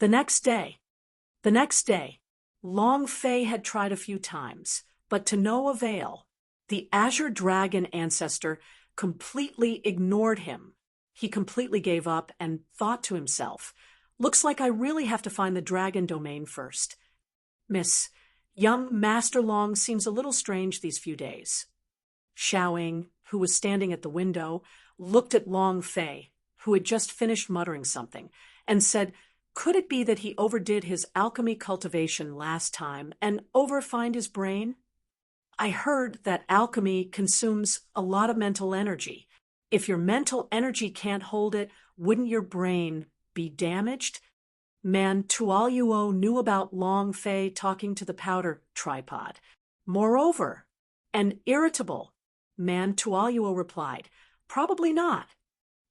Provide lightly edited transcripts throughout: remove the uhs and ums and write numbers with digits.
The next day, the next day, Long Fei had tried a few times, but to no avail. The Azure Dragon ancestor completely ignored him. He completely gave up and thought to himself, looks like I really have to find the dragon domain first. Miss, young Master Long seems a little strange these few days. Xiaoying, who was standing at the window, looked at Long Fei, who had just finished muttering something, and said, could it be that he overdid his alchemy cultivation last time and overrefined his brain? I heard that alchemy consumes a lot of mental energy. If your mental energy can't hold it, wouldn't your brain be damaged? Man Tualuo knew about Long Fei talking to the powder tripod. Moreover, and irritable, Man Tualuo replied, probably not.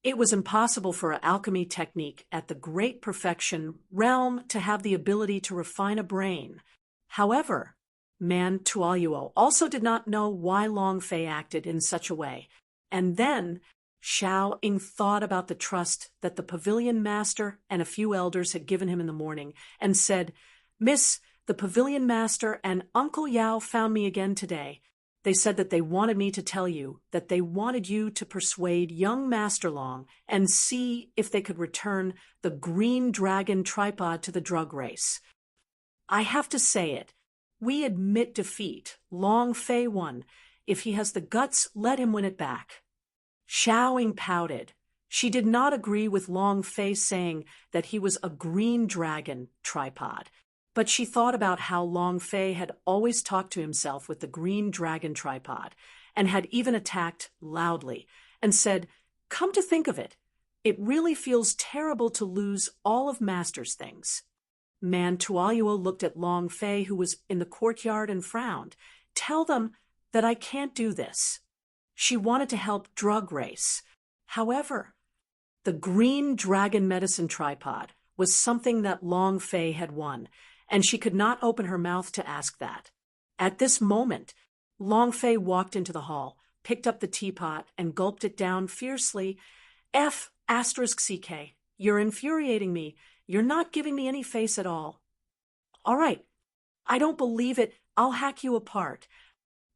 It was impossible for an alchemy technique at the great perfection realm to have the ability to refine a brain. However, Man Tualuo also did not know why Long Fei acted in such a way. And then Xiaoying thought about the trust that the pavilion master and a few elders had given him in the morning and said, Miss, the pavilion master and Uncle Yao found me again today. They said that they wanted me to tell you that they wanted you to persuade young Master Long and see if they could return the green dragon tripod to the drug race. I have to say it. We admit defeat. Long Fei won. If he has the guts, let him win it back. Xiaoying pouted. She did not agree with Long Fei saying that he was a green dragon tripod. But she thought about how Long Fei had always talked to himself with the green dragon tripod, and had even attacked loudly, and said, come to think of it, it really feels terrible to lose all of Master's things. Man Tualuo looked at Long Fei, who was in the courtyard, and frowned. Tell them that I can't do this. She wanted to help drug race. However, the green dragon medicine tripod was something that Long Fei had won, and she could not open her mouth to ask that. At this moment, Long Fei walked into the hall, picked up the teapot, and gulped it down fiercely. F***CK, you're infuriating me. You're not giving me any face at all. All right, I don't believe it. I'll hack you apart.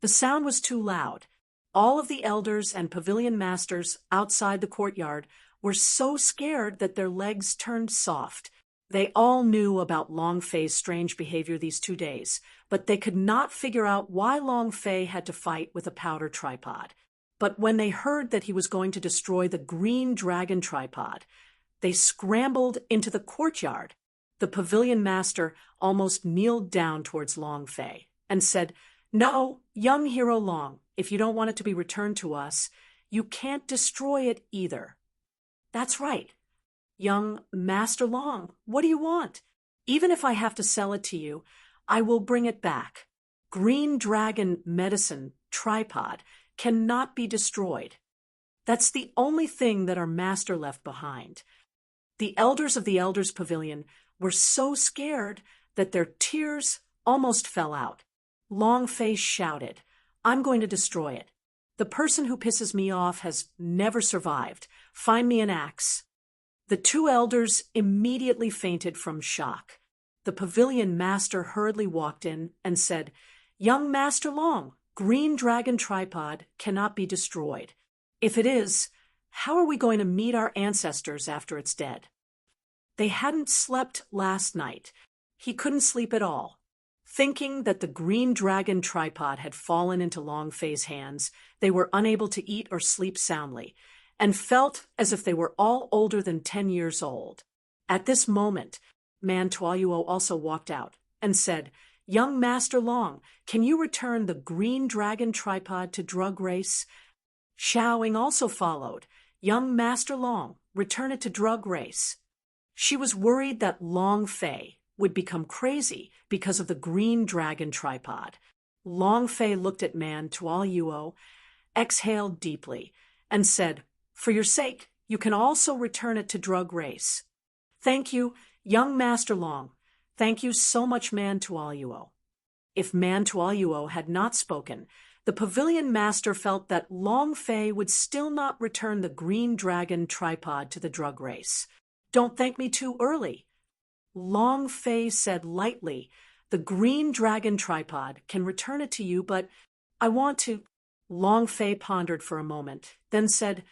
The sound was too loud. All of the elders and pavilion masters outside the courtyard were so scared that their legs turned soft. They all knew about Long Fei's strange behavior these 2 days, but they could not figure out why Long Fei had to fight with a powder tripod. But when they heard that he was going to destroy the green dragon tripod, they scrambled into the courtyard. The pavilion master almost kneeled down towards Long Fei and said, no, young hero Long, if you don't want it to be returned to us, you can't destroy it either. That's right. Young Master Long, what do you want? Even if I have to sell it to you, I will bring it back. Green dragon medicine tripod cannot be destroyed. That's the only thing that our master left behind. The elders of the Elders' Pavilion were so scared that their tears almost fell out. Long Fei shouted, I'm going to destroy it. The person who pisses me off has never survived. Find me an axe. The 2 elders immediately fainted from shock. The pavilion master hurriedly walked in and said, young Master Long, green dragon tripod cannot be destroyed. If it is, how are we going to meet our ancestors after it's dead? They hadn't slept last night. He couldn't sleep at all. Thinking that the green dragon tripod had fallen into Long Fei's hands, they were unable to eat or sleep soundly, and felt as if they were all older than 10 years old. At this moment, Man Tualuo also walked out and said, young Master Long, can you return the green dragon tripod to drug race? Xiaoying also followed. Young Master Long, return it to drug race. She was worried that Long Fei would become crazy because of the green dragon tripod. Long Fei looked at Man Tualuo, exhaled deeply, and said, for your sake, you can also return it to drug race. Thank you, young Master Long. Thank you so much, Man Tualuo. If Man Tualuo had not spoken, the pavilion master felt that Long Fei would still not return the green dragon tripod to the drug race. Don't thank me too early. Long Fei said lightly, "The green dragon tripod can return it to you, but I want to—" Long Fei pondered for a moment, then said,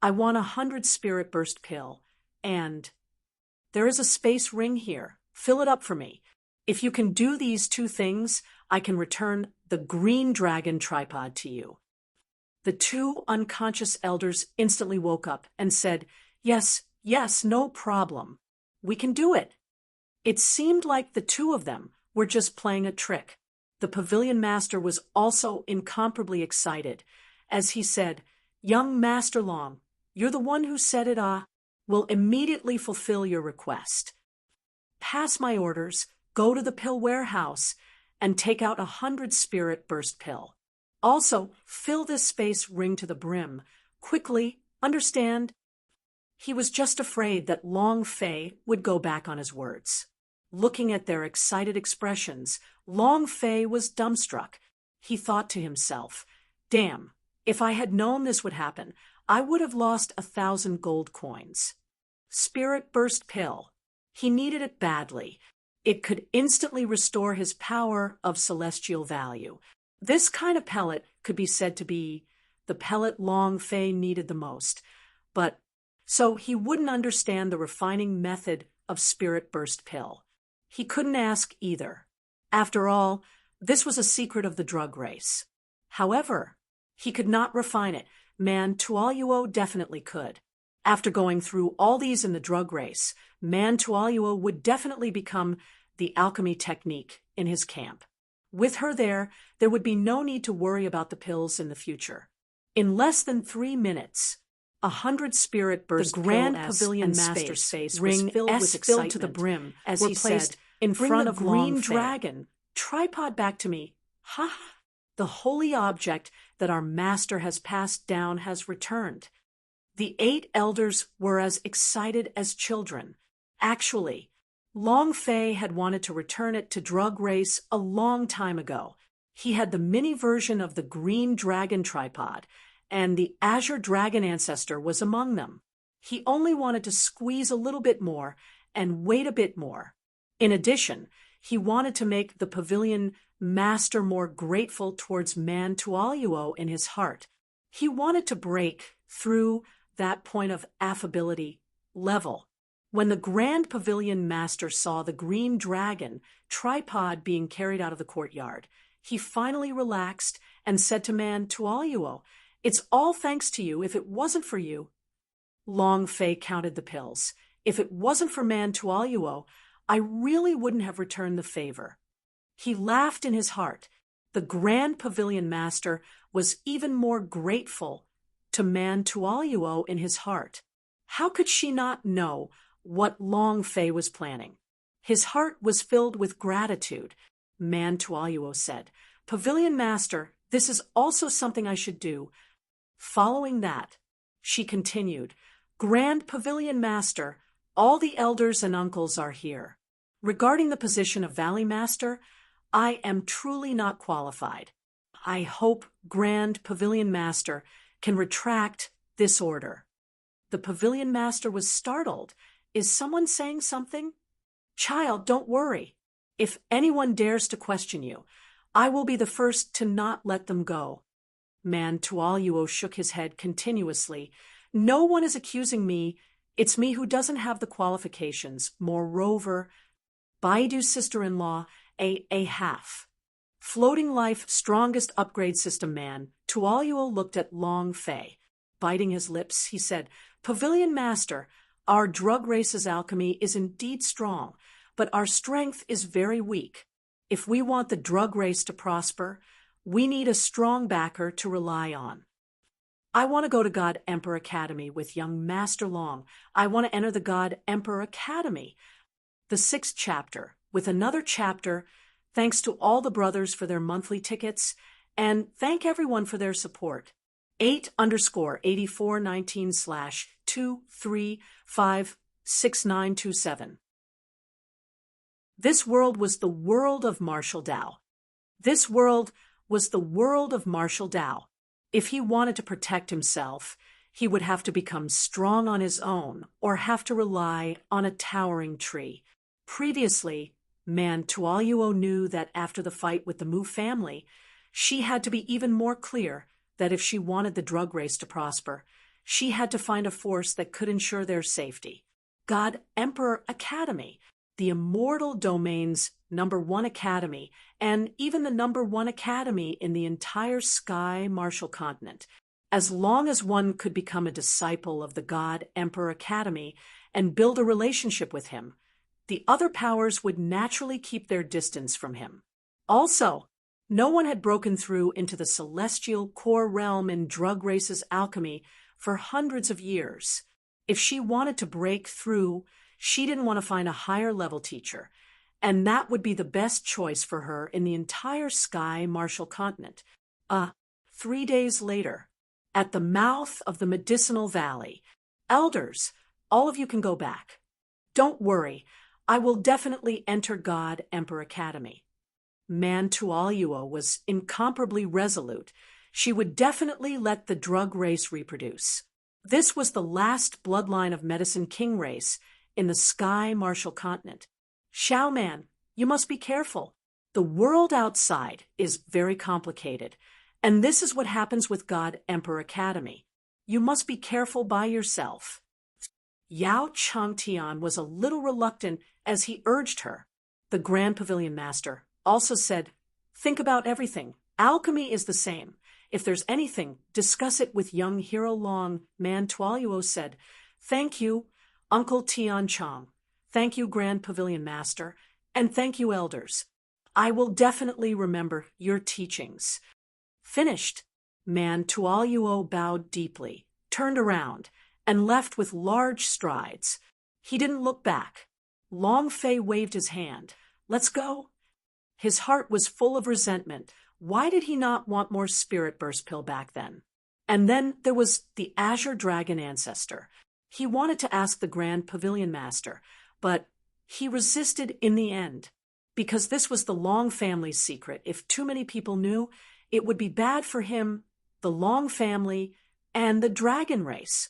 "I want 100 spirit burst pill, and there is a space ring here. Fill it up for me. If you can do these 2 things, I can return the green dragon tripod to you." The 2 unconscious elders instantly woke up and said, "Yes, yes, no problem. We can do it." It seemed like the 2 of them were just playing a trick. The pavilion master was also incomparably excited, as he said, "Young Master Long, you're the one who said it will immediately fulfill your request. Pass my orders, go to the pill warehouse, and take out 100 spirit burst pill. Also, fill this space ring to the brim. Quickly, understand?" He was just afraid that Long Fei would go back on his words. Looking at their excited expressions, Long Fei was dumbstruck. He thought to himself, "Damn, if I had known this would happen, I would have lost 1,000 gold coins." Spirit burst pill. He needed it badly. It could instantly restore his power of celestial value. This kind of pellet could be said to be the pellet Long Fei needed the most. But so he wouldn't understand the refining method of spirit burst pill. He couldn't ask either. After all, this was a secret of the drug race. However, he could not refine it. Man Tualuo definitely could. After going through all these in the drug race, Man Tualuo would definitely become the alchemy technique in his camp. With her there would be no need to worry about the pills in the future. In less than 3 minutes, 100 spirit burst The grand ring filled with excitement to the brim as were he placed said, "In "Bring front the of green Long Fei. dragon Tripod back to me. Ha ha! The holy object that our master has passed down has returned." The 8 elders were as excited as children. Actually, Long Fei had wanted to return it to drug race a long time ago. He had the mini version of the green dragon tripod, and the azure dragon ancestor was among them. He only wanted to squeeze a little bit more and wait a bit more. In addition, he wanted to make the pavilion master more grateful towards Man Tualuo in his heart. He wanted to break through that point of affability level. When the Grand Pavilion Master saw the green dragon tripod being carried out of the courtyard, he finally relaxed and said to Man Tualuo, "It's all thanks to you. If it wasn't for you—" Long Fei counted the pills. "If it wasn't for Man Tualuo, I really wouldn't have returned the favor." He laughed in his heart. The Grand Pavilion Master was even more grateful to Man Tualuo in his heart. How could she not know what Long Fei was planning? His heart was filled with gratitude. Man Tualuo said, "Pavilion Master, this is also something I should do." Following that, she continued, "Grand Pavilion Master, all the elders and uncles are here. Regarding the position of Valley Master, I am truly not qualified. I hope Grand Pavilion Master can retract this order." The Pavilion Master was startled. "Is someone saying something?" "Child, don't worry. If anyone dares to question you, I will be the first to not let them go." Man Tualuo shook his head continuously. "No one is accusing me. It's me who doesn't have the qualifications. Moreover, Baidu's sister-in-law, a half. Floating life strongest upgrade system man." Tualuo looked at Long Fei. Biting his lips, he said, "Pavilion Master, our drug race's alchemy is indeed strong, but our strength is very weak. If we want the drug race to prosper, we need a strong backer to rely on. I want to go to God Emperor Academy with young Master Long. I want to enter the God Emperor Academy. The 6th chapter, with another chapter, thanks to all the brothers for their monthly tickets, and thank everyone for their support. 8_84/8419/2356927. This world was the world of martial Tao. This world was the world of martial Tao. If he wanted to protect himself, he would have to become strong on his own or have to rely on a towering tree. Previously, Man Tualuo knew that after the fight with the Mu family, she had to be even more clear that if she wanted the drug race to prosper, she had to find a force that could ensure their safety. God Emperor Academy, the immortal domain's #1 academy, and even the #1 academy in the entire Sky Martial continent. As long as one could become a disciple of the God Emperor Academy and build a relationship with him, the other powers would naturally keep their distance from him. Also, no one had broken through into the celestial core realm in drug race's alchemy for hundreds of years. If she wanted to break through, she didn't want to find a higher level teacher, and that would be the best choice for her in the entire Sky Martial continent. 3 days later, at the mouth of the Medicinal Valley, elders, all of you can go back. Don't worry, I will definitely enter God Emperor Academy. Man Tualuo was incomparably resolute. She would definitely let the drug race reproduce. This was the last bloodline of Medicine King race in the Sky Martial continent. Xiao Man, you must be careful. The world outside is very complicated, and this is what happens with God Emperor Academy. You must be careful by yourself. Yao Changtian was a little reluctant as he urged her. The Grand Pavilion Master also said, think about everything. Alchemy is the same. If there's anything, discuss it with young Hero Long. Man Tualuo said, thank you, Uncle Tian Chong. Thank you, Grand Pavilion Master. And thank you, elders. I will definitely remember your teachings. Finished. Man Tualuo bowed deeply, turned around, and left with large strides. He didn't look back. Long Fei waved his hand. Let's go. His heart was full of resentment. Why did he not want more Spirit Burst Pill back then? And then there was the Azure Dragon Ancestor. He wanted to ask the Grand Pavilion Master, but he resisted in the end, because this was the Long family's secret. If too many people knew, it would be bad for him, the Long family, and the dragon race.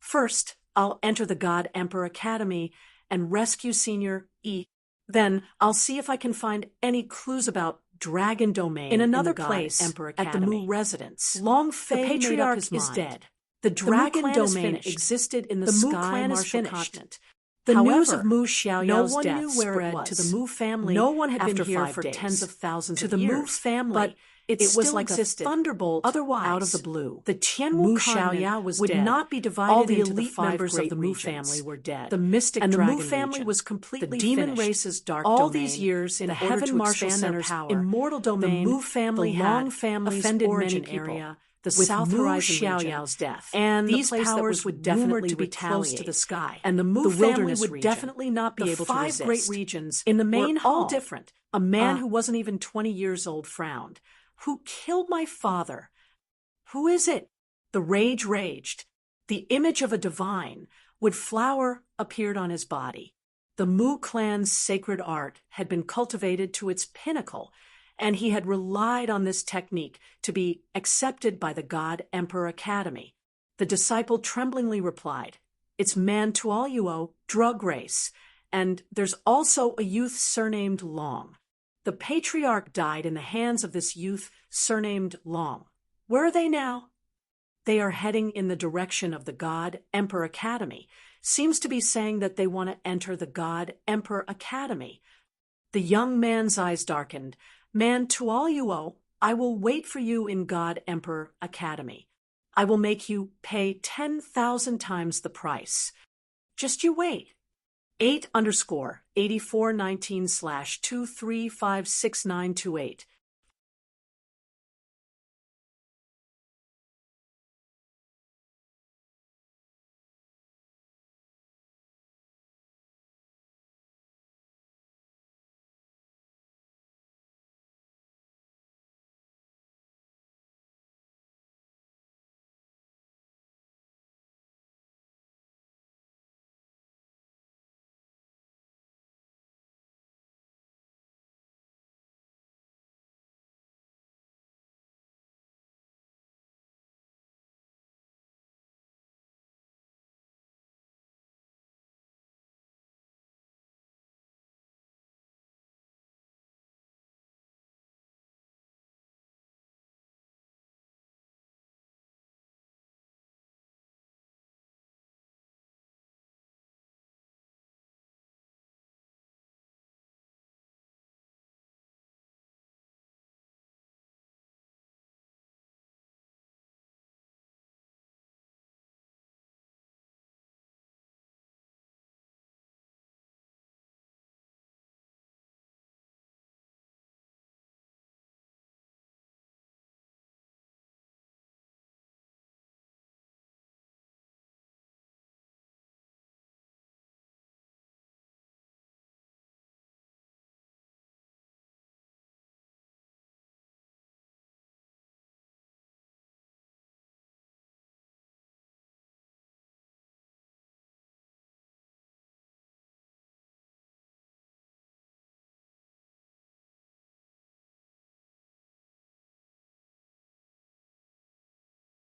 First, I'll enter the God Emperor Academy and rescue Senior E. Then I'll see if I can find any clues about Dragon Domain in another place Emperor at the Academy. Mu residence. Long Fei The patriarch is is dead. The Dragon Domain existed in the Sky Martial continent. The news of Mu Xiaoyao's death spread to the Mu family. No one had been here for tens of thousands of years. To the Mu family, but it was like a thunderbolt out of the blue. The Tianwu continent would not be divided All the into the elite 5 members great of the Mu regions. family were dead. The mystic And the dragon Mu family region. was completely the demon finished. race's dark All domain. these years in the order Heaven to Martial expand their Center's power, immortal domain. the Mu family the Long had family's offended origin many people. area. The With South Mu Horizon Xiaoyao's region, death, and these the place that powers was would definitely definitely to be retaliate. close to the sky, And the Mu the family wilderness would region, definitely not be the able to 5 resist. great regions In the main were all hall, different. A man who wasn't even 20 years old frowned. Who killed my father? Who is it? The rage raged. The image of a divine would flower appeared on his body. The Mu clan's sacred art had been cultivated to its pinnacle, and he had relied on this technique to be accepted by the God Emperor Academy. The disciple tremblingly replied, it's Man Tualuo, drug race, and there's also a youth surnamed Long. The patriarch died in the hands of this youth surnamed Long. Where are they now? They are heading in the direction of the God Emperor Academy. Seems to be saying that they want to enter the God Emperor Academy. The young man's eyes darkened. Man Tualuo, I will wait for you in God Emperor Academy. I will make you pay 10,000 times the price. Just you wait. 8_8419/2356928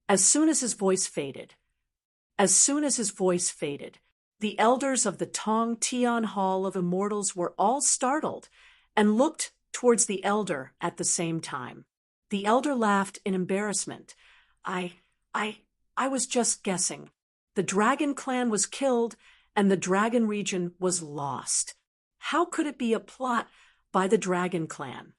As soon as his voice faded, the elders of the Tong Tian Hall of Immortals were all startled and looked towards the elder at the same time. The elder laughed in embarrassment. I was just guessing. The dragon clan was killed and the dragon region was lost. How could it be a plot by the dragon clan?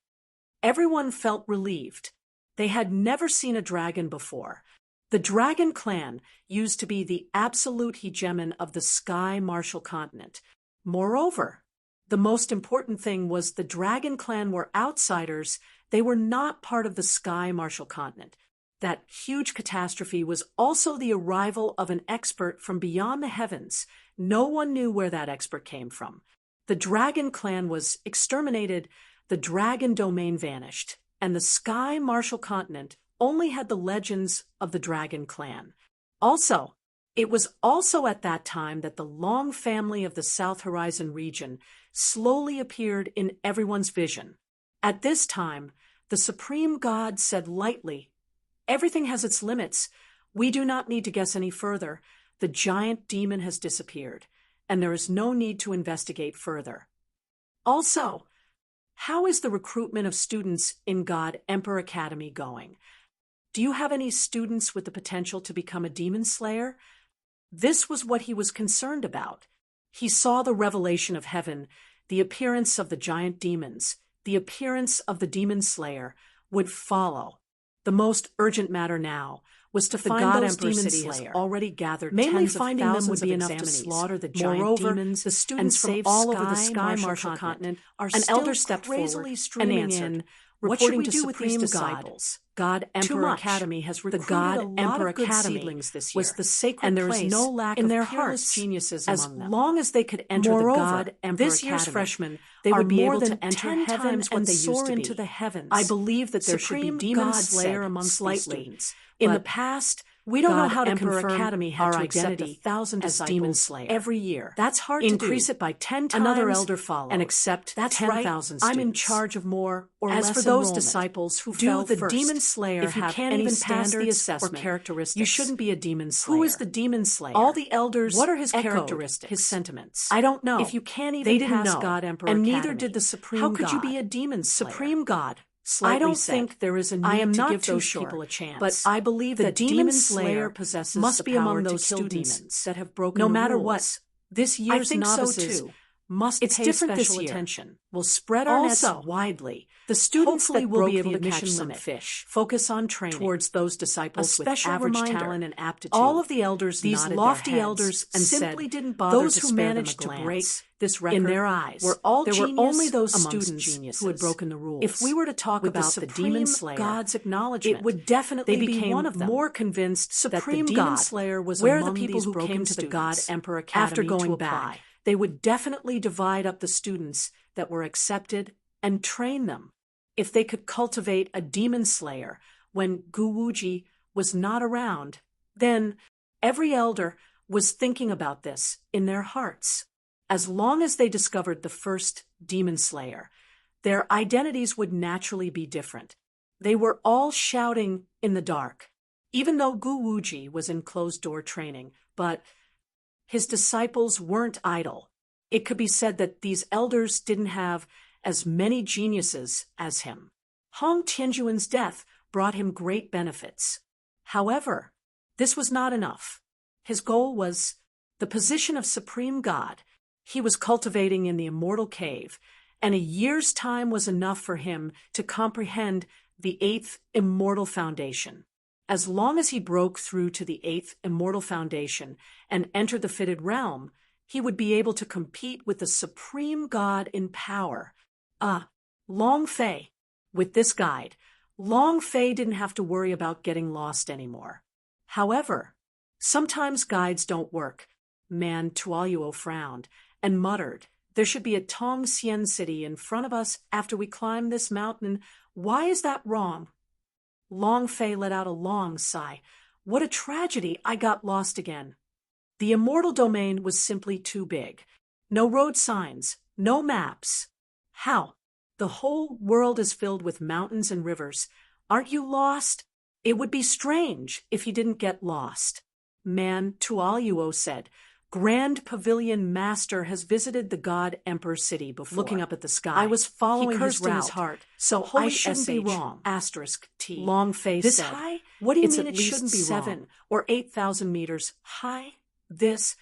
Everyone felt relieved. They had never seen a dragon before. The dragon clan used to be the absolute hegemon of the Sky Martial Continent. Moreover, the most important thing was the dragon clan were outsiders. They were not part of the Sky Martial Continent. That huge catastrophe was also the arrival of an expert from beyond the heavens. No one knew where that expert came from. The dragon clan was exterminated, the dragon domain vanished, and the Sky Martial Continent only had the legends of the dragon clan. Also, it was also at that time that the long family of the South Horizon region slowly appeared in everyone's vision. At this time, the supreme god said lightly, "Everything has its limits. We do not need to guess any further. The giant demon has disappeared, and there is no need to investigate further." Also, how is the recruitment of students in God Emperor Academy going? Do you have any students with the potential to become a demon slayer? This was what he was concerned about. He saw the revelation of heaven, the appearance of the giant demons, the appearance of the demon slayer would follow. The most urgent matter now was to find those demon slayers. Already gathered mainly finding them would be enough to slaughter the giant demons. The students from all over the Sky Martial Continent are still elder stepped crazily streaming and answered, reporting to Supreme Disciples. God Emperor Academy has recruited a lot of good seedlings this year, was the sacred and there is no lack in their hearts geniuses among them. As long as they could enter the God Emperor this year's Academy, freshmen they would be able to enter heaven and soar into the heavens. I believe that there should be demon slayer amongst these students. In the past, we don't know how to confirm Academy had to accept 1,000 as demon slayer every year. That's hard to do. Increase it by 10 times. Another elder followed and accept 10,000 students. I'm in charge of more or less. As for those disciples who fell first, do the demon slayer if you have can't even pass the assessment or characteristics? You shouldn't be a demon slayer. Who is the demon slayer? All the elders. What are his characteristics? His sentiments. I don't know. If you can't even pass God Emperor Academy, and neither did the Supreme God. How could you be a demon slayer? Supreme God. I don't think there is a need to give those people a chance, but I believe that demon slayer possesses must be among those students that have broken the rules. No matter what, this year's novices must pay special attention. We'll spread our nets widely. The students hopefully will be able to catch some fish. Focus on training towards those disciples with average talent and aptitude. All of the elders, these lofty elders, and simply didn't bother those who managed to break this record in their eyes were all there were only those students who had broken the rules. If we were to talk about the demon slayer, God's acknowledgement, it would definitely be one of them. More convinced Supreme that the demon slayer was where among the people who came to the God Emperor Academy after going back. They would definitely divide up the students that were accepted and train them. If they could cultivate a demon slayer when Guwuji was not around, then every elder was thinking about this in their hearts. As long as they discovered the first demon slayer, their identities would naturally be different. They were all shouting in the dark, even though Guwuji was in closed-door training, but his disciples weren't idle. It could be said that these elders didn't have as many geniuses as him. Hong Tianjuan's death brought him great benefits. However, this was not enough. His goal was the position of Supreme God. He was cultivating in the immortal cave, and a year's time was enough for him to comprehend the 8th immortal foundation. As long as he broke through to the 8th immortal foundation and entered the fitted realm, he would be able to compete with the supreme God in power. Long Fei. With this guide, Long Fei didn't have to worry about getting lost anymore. However, sometimes guides don't work. Man Tualuo frowned and muttered, "There should be a Tong Xian city in front of us after we climb this mountain. Why is that wrong?" Long Fei let out a long sigh. "What a tragedy, I got lost again." The immortal domain was simply too big. No road signs, no maps. How? The whole world is filled with mountains and rivers. Aren't you lost? It would be strange if he didn't get lost. Man Tualuo said, Grand Pavilion Master has visited the God Emperor city before. Looking up at the sky, I was following he cursed his route, in his heart, so Holy I shouldn't be SH, wrong. *T. Long face This said, high? What do you It's mean at it least shouldn't be 7 wrong? or 8,000 meters high? This,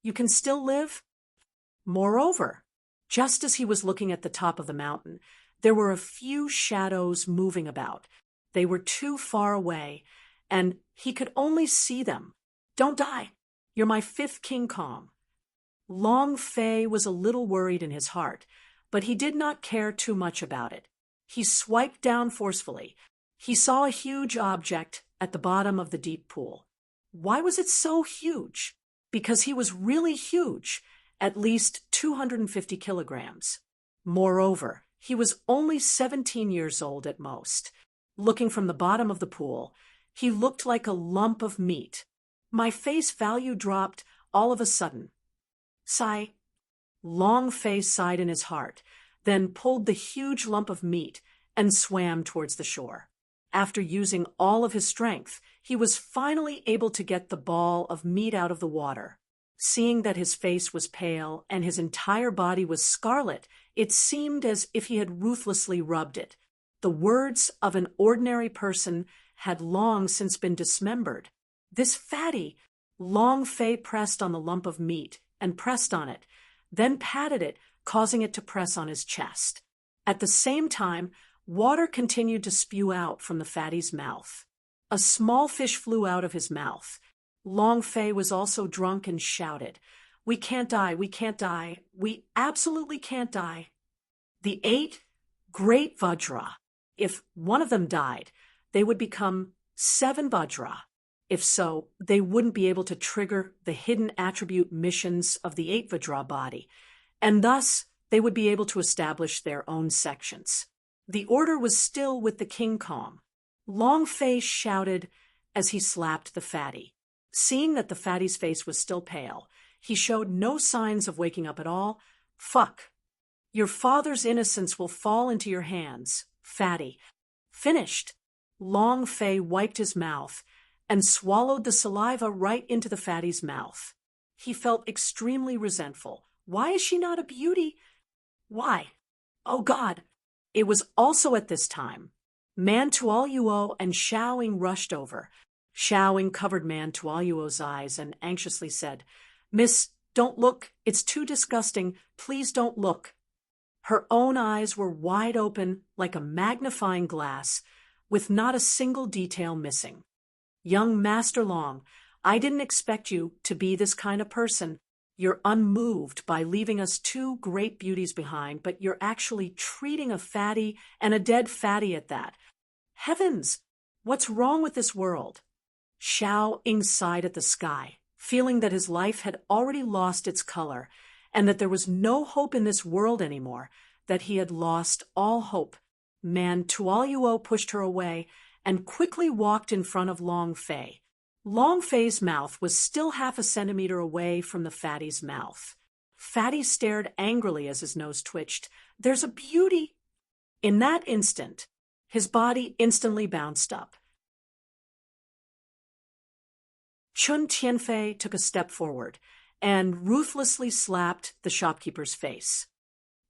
you can still live? Moreover, just as he was looking at the top of the mountain, there were a few shadows moving about. They were too far away, and he could only see them. Don't die. You're my 5th King Kong. Long Fei was a little worried in his heart, but he did not care too much about it. He swiped down forcefully. He saw a huge object at the bottom of the deep pool. Why was it so huge? Because he was really huge, at least 250 kilograms. Moreover, he was only 17 years old at most. Looking from the bottom of the pool, he looked like a lump of meat. My face value dropped all of a sudden. Sigh. Long Fei sighed in his heart, then pulled the huge lump of meat and swam towards the shore. After using all of his strength, he was finally able to get the ball of meat out of the water. Seeing that his face was pale and his entire body was scarlet, it seemed as if he had ruthlessly rubbed it. The words of an ordinary person had long since been dismembered. This fatty, Long Fei pressed on the lump of meat and pressed on it, then patted it, causing it to press on his chest. At the same time, water continued to spew out from the fatty's mouth. A small fish flew out of his mouth. Long Fei was also drunk and shouted, We can't die, we can't die, we absolutely can't die. The 8 great Vajra. If one of them died, they would become 7 Vajra. If so, they wouldn't be able to trigger the hidden attribute missions of the 8 Vajra body, and thus they would be able to establish their own sections. The order was still with the King Kong. Long Fei shouted as he slapped the fatty. Seeing that the fatty's face was still pale, he showed no signs of waking up at all. Fuck. Your father's innocence will fall into your hands, fatty. Finished. Long Fei wiped his mouth and swallowed the saliva right into the fatty's mouth. He felt extremely resentful. Why is she not a beauty? Why? Oh God. It was also at this time. Man Tualuo and Xiaoing rushed over. Xiaoing covered Man Tualuo's eyes and anxiously said, Miss, don't look. It's too disgusting. Please don't look. Her own eyes were wide open like a magnifying glass, with not a single detail missing. Young Master Long, I didn't expect you to be this kind of person. You're unmoved by leaving us 2 great beauties behind, but you're actually treating a fatty, and a dead fatty at that. Heavens! What's wrong with this world? Xiaoing sighed at the sky, feeling that his life had already lost its color, and that there was no hope in this world anymore, that he had lost all hope. Man Tualuo pushed her away and quickly walked in front of Long Fei. Long Fei's mouth was still half a centimeter away from the fatty's mouth. Fatty stared angrily as his nose twitched. There's a beauty! In that instant, his body instantly bounced up. Chun Tianfei took a step forward and ruthlessly slapped the shopkeeper's face.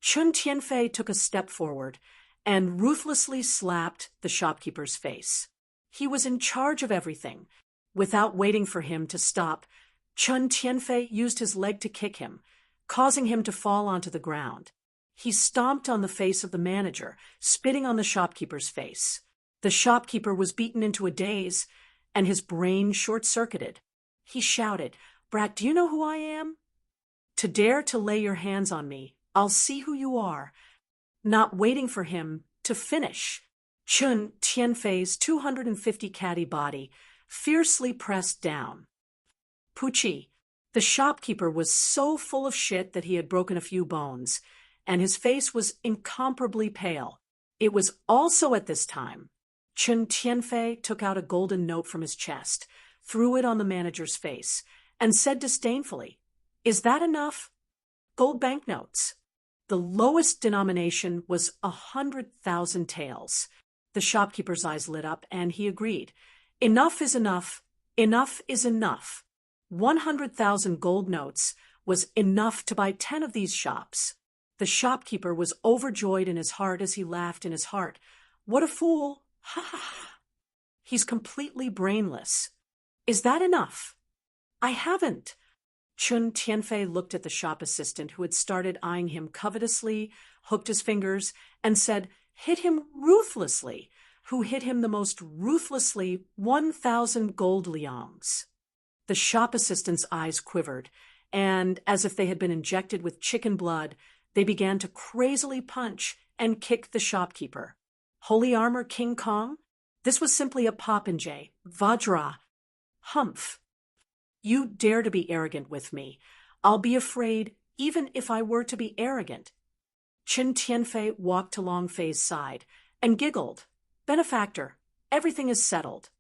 Chun Tianfei took a step forward and ruthlessly slapped the shopkeeper's face. He was in charge of everything. Without waiting for him to stop, Chun Tianfei used his leg to kick him, causing him to fall onto the ground. He stomped on the face of the manager, spitting on the shopkeeper's face. The shopkeeper was beaten into a daze, and his brain short-circuited. He shouted, Brat, do you know who I am? To dare to lay your hands on me, I'll see who you are. Not waiting for him to finish, Chun Tianfei's 250 catty body fiercely pressed down. Pucci, the shopkeeper, was so full of shit that he had broken a few bones, and his face was incomparably pale. It was also at this time Chun Tianfei took out a golden note from his chest, threw it on the manager's face, and said disdainfully, Is that enough? Gold banknotes. The lowest denomination was 100,000 taels. The shopkeeper's eyes lit up, and he agreed. Enough is enough. Enough is enough. 100,000 gold notes was enough to buy 10 of these shops. The shopkeeper was overjoyed in his heart as he laughed in his heart. What a fool! Ha ha ha! He's completely brainless. Is that enough? I haven't. Chun Tianfei looked at the shop assistant who had started eyeing him covetously, hooked his fingers, and said, hit him ruthlessly, who hit him the most ruthlessly 1,000 gold liangs. The shop assistant's eyes quivered, and, as if they had been injected with chicken blood, they began to crazily punch and kick the shopkeeper. Holy armor King Kong? This was simply a popinjay. Vajra. Humph. You dare to be arrogant with me. I'll be afraid even if I were to be arrogant. Chun Tianfei walked to Long Fei's side and giggled. Benefactor, everything is settled.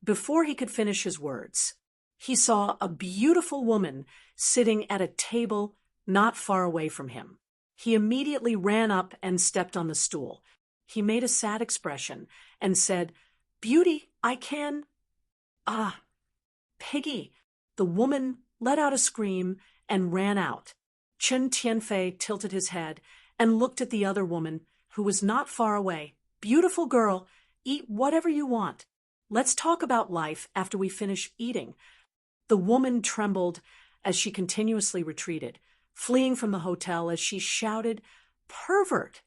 Before he could finish his words, he saw a beautiful woman sitting at a table not far away from him. He immediately ran up and stepped on the stool. He made a sad expression and said, Beauty, I can... Ah, Piggy. The woman let out a scream and ran out. Chun Tianfei tilted his head and looked at the other woman, who was not far away. Beautiful girl, eat whatever you want. Let's talk about life after we finish eating. The woman trembled as she continuously retreated, fleeing from the hotel as she shouted, Pervert!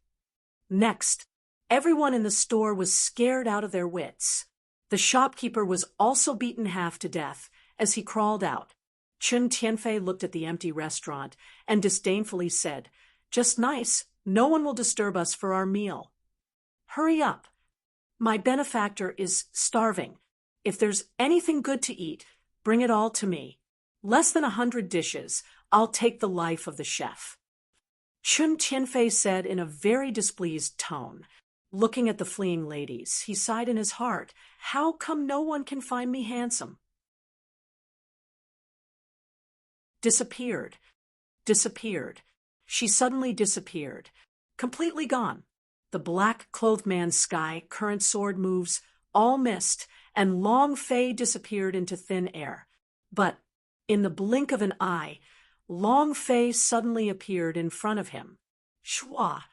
Next, everyone in the store was scared out of their wits. The shopkeeper was also beaten half to death as he crawled out. Chun Tianfei looked at the empty restaurant and disdainfully said, Just nice, no one will disturb us for our meal. Hurry up. My benefactor is starving. If there's anything good to eat, bring it all to me. Less than 100 dishes, I'll take the life of the chef. Chun Tianfei said in a very displeased tone. Looking at the fleeing ladies, he sighed in his heart, How come no one can find me handsome? Disappeared. Disappeared. She suddenly disappeared. Completely gone. The black-clothed man's sky, current sword moves, all missed, and Long Fei disappeared into thin air. But, in the blink of an eye, Long Fei suddenly appeared in front of him. Shua!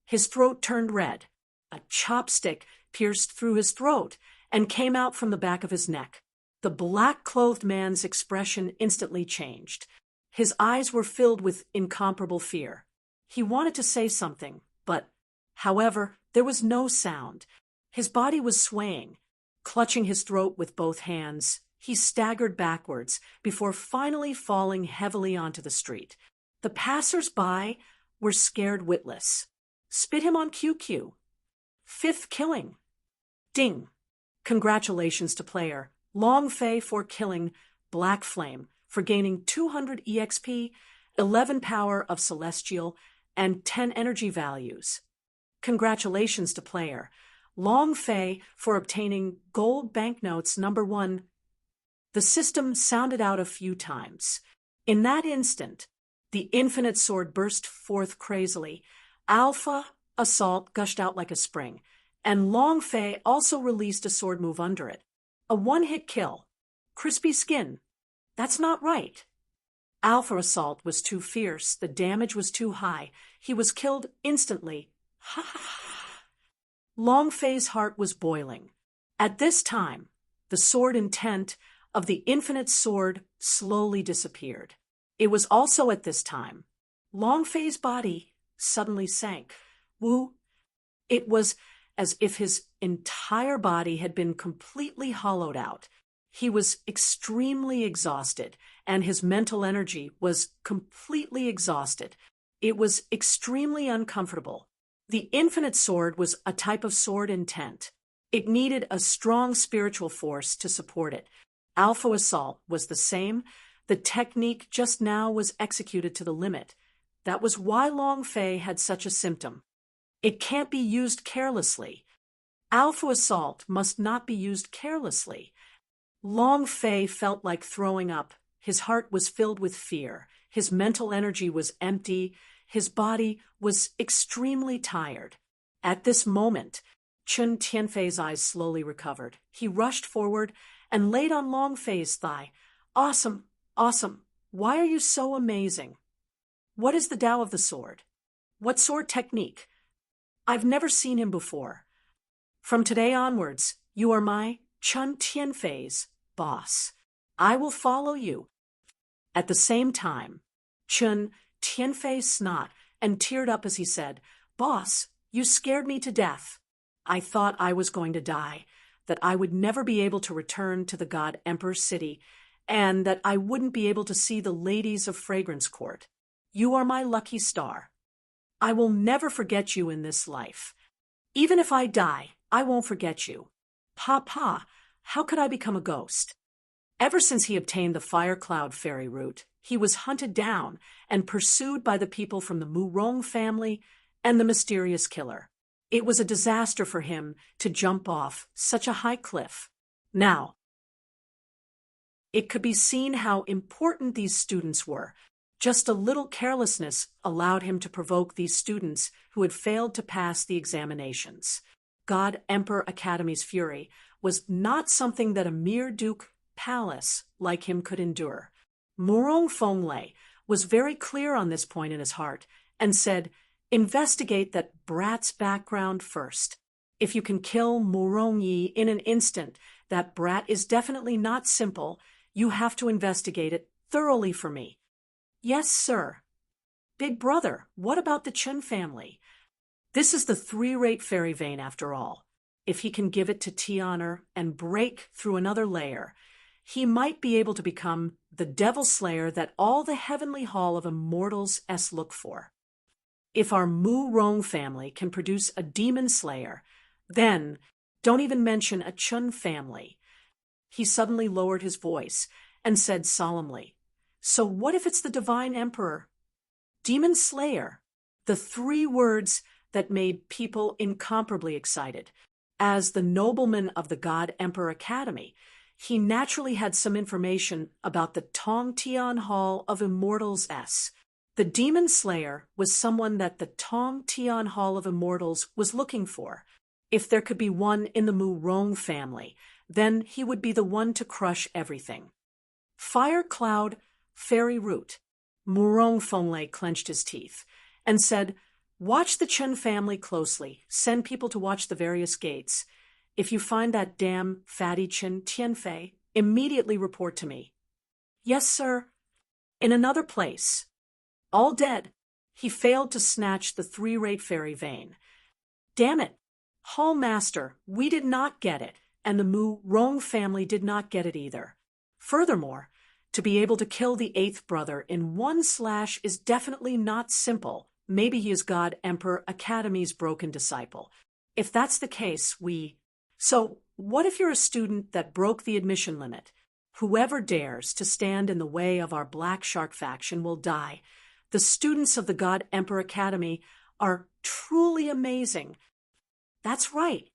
His throat turned red. A chopstick pierced through his throat and came out from the back of his neck. The black-clothed man's expression instantly changed. His eyes were filled with incomparable fear. He wanted to say something, but, however, there was no sound. His body was swaying. Clutching his throat with both hands, he staggered backwards before finally falling heavily onto the street. The passers-by were scared witless. Spit him on QQ. 5th killing. Ding. Congratulations to player Long Fei for killing Black Flame, for gaining 200 EXP, 11 power of Celestial, and 10 energy values. Congratulations to player Long Fei for obtaining gold banknotes number 1. The system sounded out a few times. In that instant, the infinite sword burst forth crazily. Alpha Assault gushed out like a spring, and Long Fei also released a sword move under it. A one-hit kill. Crispy skin. That's not right. Alpha Assault was too fierce. The damage was too high. He was killed instantly. Ha ha ha. Long Fei's heart was boiling. At this time, the sword intent of the infinite sword slowly disappeared. It was also at this time Long Fei's body suddenly sank. Woo! It was as if his entire body had been completely hollowed out. He was extremely exhausted, and his mental energy was completely exhausted. It was extremely uncomfortable. The infinite sword was a type of sword intent. It needed a strong spiritual force to support it. Alpha Assault was the same. The technique just now was executed to the limit. That was why Long Fei had such a symptom. It can't be used carelessly. Alpha Assault must not be used carelessly. Long Fei felt like throwing up. His heart was filled with fear. His mental energy was empty. His body was extremely tired. At this moment, Chun Tianfei's eyes slowly recovered. He rushed forward and laid on Long Fei's thigh. Awesome, awesome. Why are you so amazing? What is the Tao of the sword? What sword technique? I've never seen him before. From today onwards, you are my Chun Tianfei's boss. I will follow you. At the same time, Chun Tianfei snot and teared up as he said, Boss, you scared me to death. I thought I was going to die, that I would never be able to return to the God Emperor City, and that I wouldn't be able to see the ladies of Fragrance Court. You are my lucky star. I will never forget you in this life. Even if I die, I won't forget you. Papa, how could I become a ghost? Ever since he obtained the Fire Cloud Fairy root, he was hunted down and pursued by the people from the Murong family and the mysterious killer. It was a disaster for him to jump off such a high cliff. Now, it could be seen how important these students were. Just a little carelessness allowed him to provoke these students who had failed to pass the examinations. God Emperor Academy's fury was not something that a mere Duke Palace like him could endure. Murong Fonglei was very clear on this point in his heart and said, investigate that brat's background first. If you can kill Murong Yi in an instant, that brat is definitely not simple. You have to investigate it thoroughly for me. Yes, sir. Big brother, what about the Chun family? This is the three-rate fairy vein after all. If he can give it to Tianer and break through another layer, he might be able to become the devil slayer that all the heavenly hall of immortals look for. If our Mu Rong family can produce a demon slayer, then don't even mention a Chun family. He suddenly lowered his voice and said solemnly, so what if it's the Divine Emperor? Demon Slayer, the three words that made people incomparably excited. As the nobleman of the God Emperor Academy, he naturally had some information about the Tong Tian Hall of Immortals S. The Demon Slayer was someone that the Tong Tian Hall of Immortals was looking for. If there could be one in the Mu Rong family, then he would be the one to crush everything. Fire Cloud Fairy root. Murong Fonglei clenched his teeth and said, watch the Chun family closely. Send people to watch the various gates. If you find that damn fatty Chun Tianfei, immediately report to me. Yes, sir. In another place. All dead. He failed to snatch the three-rate fairy vein. Damn it. Hall Master, we did not get it, and the Mu Rong family did not get it either. Furthermore, to be able to kill the eighth brother in one slash is definitely not simple. Maybe he is God Emperor Academy's broken disciple. If that's the case, So, what if you're a student that broke the admission limit? Whoever dares to stand in the way of our Black Shark faction will die. The students of the God Emperor Academy are truly amazing. That's right.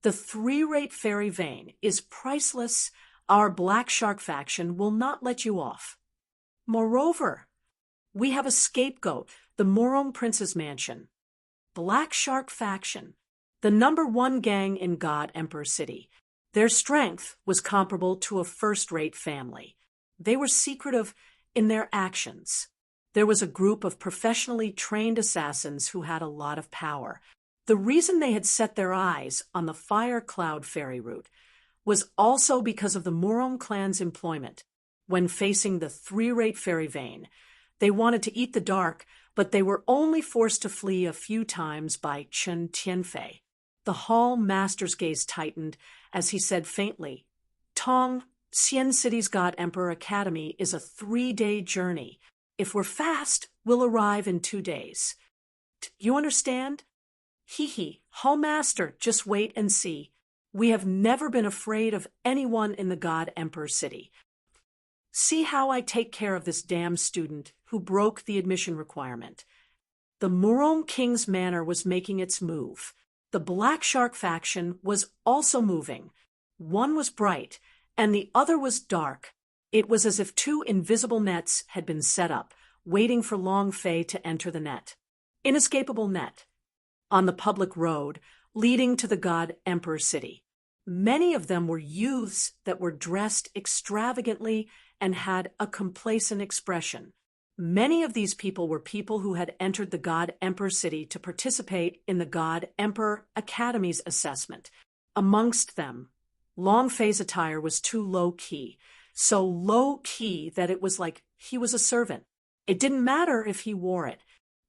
The three-rate fairy vein is priceless. Our Black Shark faction will not let you off. Moreover, we have a scapegoat, the Murong Prince's mansion. Black Shark faction, the #1 gang in God Emperor City. Their strength was comparable to a first-rate family. They were secretive in their actions. There was a group of professionally trained assassins who had a lot of power. The reason they had set their eyes on the Fire Cloud Fairy route was also because of the Murong clan's employment. When facing the three-rate fairy vein, they wanted to eat the dark, but they were only forced to flee a few times by Chun Tianfei. The hall master's gaze tightened as he said faintly, Tong, Xian City's God Emperor Academy is a 3-day journey. If we're fast, we'll arrive in 2 days. You understand? Hee, hall master, just wait and see. We have never been afraid of anyone in the God Emperor City. See how I take care of this damn student who broke the admission requirement. The Murong King's manor was making its move. The Black Shark faction was also moving. One was bright, and the other was dark. It was as if 2 invisible nets had been set up, waiting for Long Fei to enter the net. Inescapable net. On the public road, leading to the god emperor city. Many of them were youths that were dressed extravagantly and had a complacent expression. Many of these people were people who had entered the God Emperor city to participate in the God Emperor Academy's assessment. Amongst them, Long Fei's attire was too low-key, so low-key that it was like he was a servant. It didn't matter if he wore it.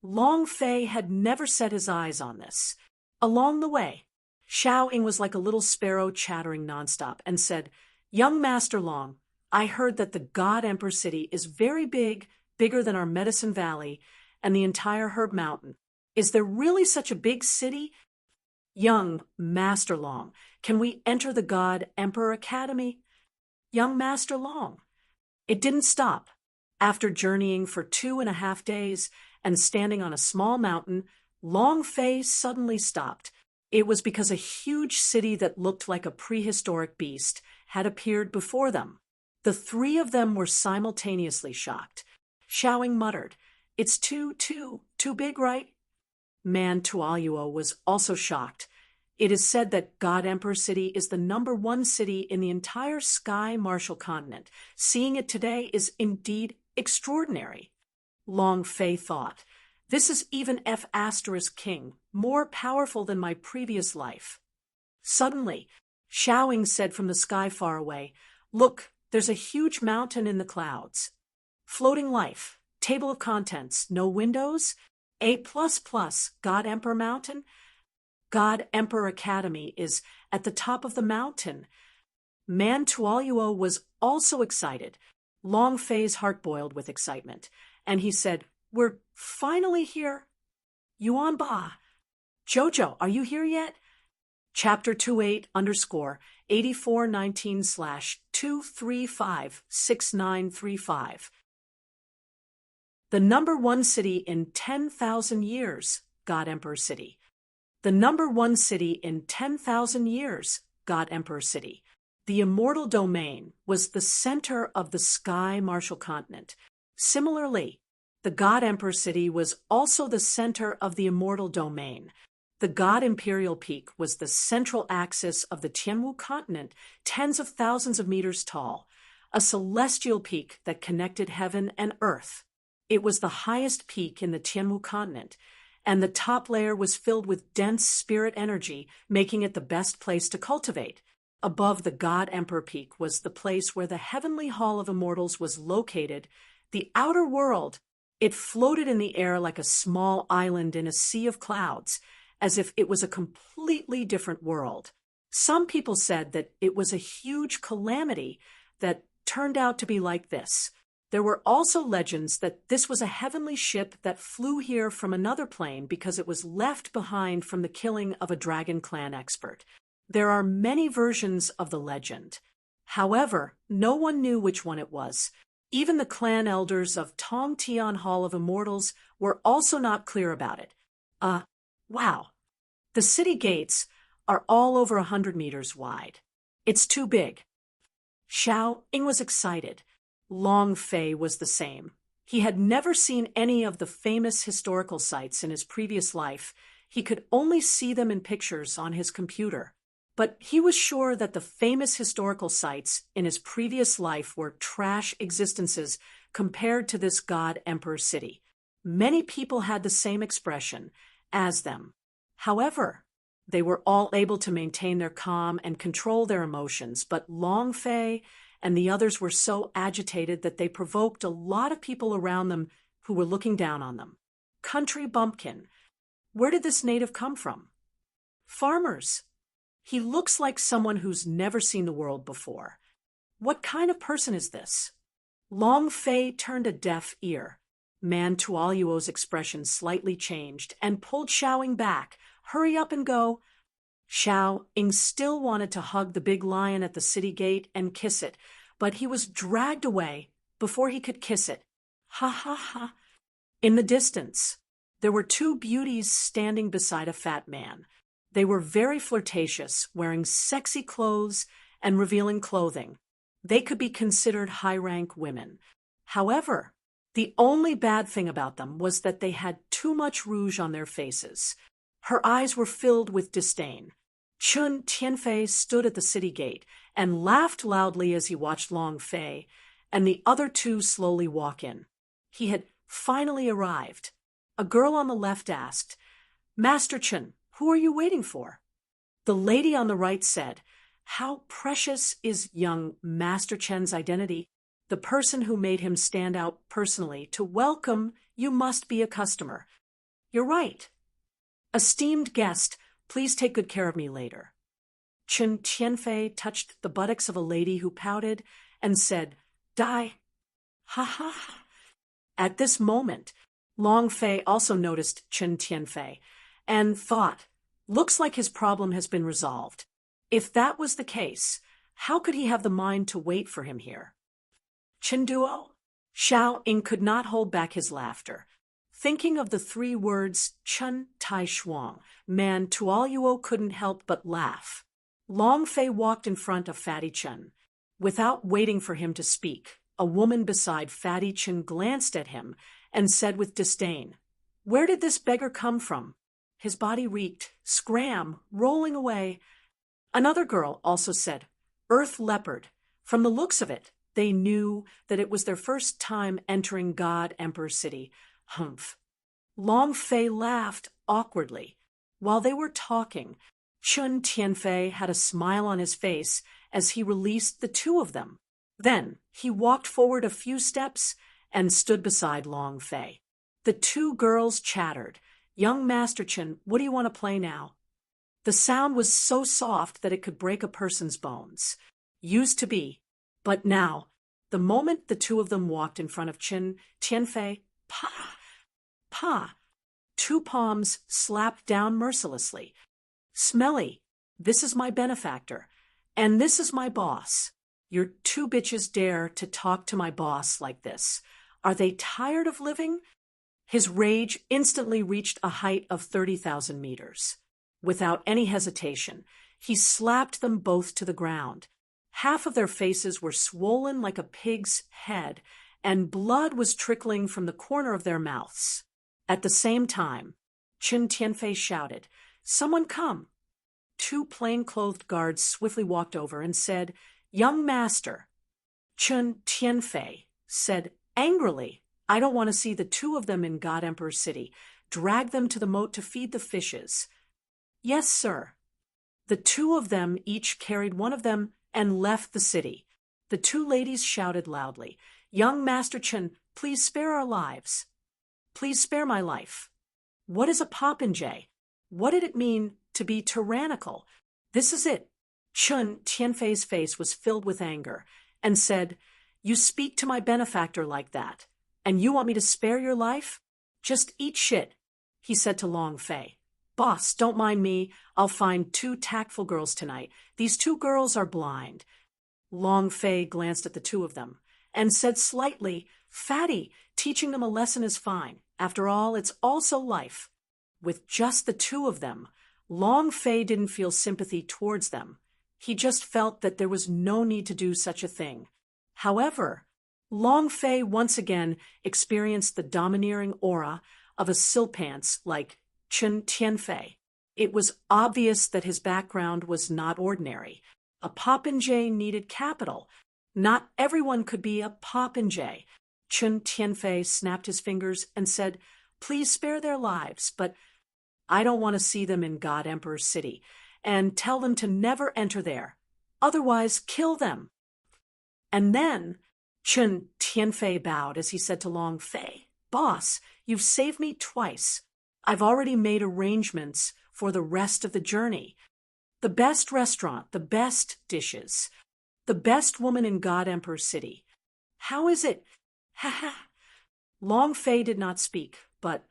Long Fei had never set his eyes on this. Along the way, Xiao Ying was like a little sparrow chattering nonstop and said, "Young Master Long, I heard that the God Emperor city is very big, bigger than our Medicine Valley and the entire Herb Mountain. Is there really such a big city? Young Master Long, can we enter the God Emperor Academy?" Young Master Long. It didn't stop. After journeying for 2.5 days and standing on a small mountain, Long Fei suddenly stopped. It was because a huge city that looked like a prehistoric beast had appeared before them. The three of them were simultaneously shocked. Xiao Ying muttered, "It's too big, right?" Man Tualuo was also shocked. It is said that God Emperor City is the *1 city in the entire Sky Martial continent. Seeing it today is indeed extraordinary. Long Fei thought, "This is even F** King, more powerful than my previous life." Suddenly, Xiao Ying said from the sky far away, "Look, there's a huge mountain in the clouds. Floating life, table of contents, no windows, A++, God Emperor Mountain. God Emperor Academy is at the top of the mountain." Man Tualuo was also excited. Long Fei's heart boiled with excitement, and he said, "We're finally here. Yuan Ba. Jojo, are you here yet?" Chapter 28_8419/2356935. The #1 city in 10,000 years, God Emperor City. The #1 city in 10,000 years, God Emperor City. The immortal domain was the center of the Sky Martial continent. Similarly, the God Emperor City was also the center of the immortal domain. The God Imperial Peak was the central axis of the Tianwu continent, tens of thousands of meters tall, a celestial peak that connected heaven and earth. It was the highest peak in the Tianwu continent, and the top layer was filled with dense spirit energy, making it the best place to cultivate. Above the God Emperor Peak was the place where the Heavenly Hall of Immortals was located, the outer world. It floated in the air like a small island in a sea of clouds, as if it was a completely different world. Some people said that it was a huge calamity that turned out to be like this. There were also legends that this was a heavenly ship that flew here from another plane because it was left behind from the killing of a Dragon Clan expert. There are many versions of the legend. However, no one knew which one it was. Even the clan elders of Tong Tian Hall of Immortals were also not clear about it. Wow. The city gates are all over 100 meters wide. It's too big. Xiao Ying was excited. Long Fei was the same. He had never seen any of the famous historical sites in his previous life. He could only see them in pictures on his computer. But he was sure that the famous historical sites in his previous life were trash existences compared to this God Emperor city. Many people had the same expression as them. However, they were all able to maintain their calm and control their emotions, but Long Fei and the others were so agitated that they provoked a lot of people around them who were looking down on them. Country bumpkin. Where did this native come from? Farmers. He looks like someone who's never seen the world before. What kind of person is this? Long Fei turned a deaf ear. Man Tualuo's expression slightly changed and pulled Xiao Ying back. "Hurry up and go." Xiao Ying still wanted to hug the big lion at the city gate and kiss it, but he was dragged away before he could kiss it. Ha ha ha. In the distance, there were two beauties standing beside a fat man. They were very flirtatious, wearing sexy clothes and revealing clothing. They could be considered high-rank women. However, the only bad thing about them was that they had too much rouge on their faces. Her eyes were filled with disdain. Chun Tianfei stood at the city gate and laughed loudly as he watched Long Fei and the other two slowly walk in. He had finally arrived. A girl on the left asked, "Master Chun, who are you waiting for?" The lady on the right said, "How precious is young Master Chen's identity, the person who made him stand out personally. To welcome, you must be a customer." "You're right. Esteemed guest, please take good care of me later." Chun Tianfei touched the buttocks of a lady who pouted and said, "Die." "Ha ha." At this moment, Long Fei also noticed Chun Tianfei and thought, "Looks like his problem has been resolved. If that was the case, how could he have the mind to wait for him here?" "Chinduo?" Xiao Ying could not hold back his laughter. Thinking of the three words Chun Tai Shuang, man Tualuo couldn't help but laugh. Long Fei walked in front of Fatty Chun. Without waiting for him to speak, a woman beside Fatty Chun glanced at him and said with disdain, "Where did this beggar come from?" His body reeked, scram, rolling away. Another girl also said, "Earth leopard." From the looks of it, they knew that it was their first time entering God Emperor City. Humph. Long Fei laughed awkwardly. While they were talking, Chun Tianfei had a smile on his face as he released the two of them. Then he walked forward a few steps and stood beside Long Fei. The two girls chattered. "Young Master Chun, what do you want to play now?" The sound was so soft that it could break a person's bones. Used to be. But now, the moment the two of them walked in front of Chun Tianfei, pa! Pa! Two palms slapped down mercilessly. "Smelly, this is my benefactor, and this is my boss. Your two bitches dare to talk to my boss like this. Are they tired of living?" His rage instantly reached a height of 30,000 meters. Without any hesitation, he slapped them both to the ground. Half of their faces were swollen like a pig's head, and blood was trickling from the corner of their mouths. At the same time, Chun Tianfei shouted, "Someone come!" Two plain-clothed guards swiftly walked over and said, "Young master." Chun Tianfei said angrily, "I don't want to see the two of them in God Emperor City. Drag them to the moat to feed the fishes." "Yes, sir." The two of them each carried one of them and left the city. The two ladies shouted loudly, "Young Master Chun, please spare our lives. Please spare my life." What is a popinjay? What did it mean to be tyrannical? This is it. Chun Tianfei's face was filled with anger and said, "You speak to my benefactor like that, and you want me to spare your life? Just eat shit," he said to Long Fei. "Boss, don't mind me. I'll find two tactful girls tonight. These two girls are blind." Long Fei glanced at the two of them and said slightly, "Fatty, teaching them a lesson is fine. After all, it's also life." With just the two of them, Long Fei didn't feel sympathy towards them. He just felt that there was no need to do such a thing. However, Long Fei once again experienced the domineering aura of a silpants like Chun Tianfei. It was obvious that his background was not ordinary. A popinjay needed capital. Not everyone could be a popinjay. Chun Tianfei snapped his fingers and said, "Please spare their lives, but I don't want to see them in God Emperor City, and tell them to never enter there. Otherwise, kill them." And then Chun Tianfei bowed as he said to Long Fei, "Boss, you've saved me twice. I've already made arrangements for the rest of the journey. The best restaurant, the best dishes, the best woman in God Emperor City. How is it?" Ha ha. Long Fei did not speak, but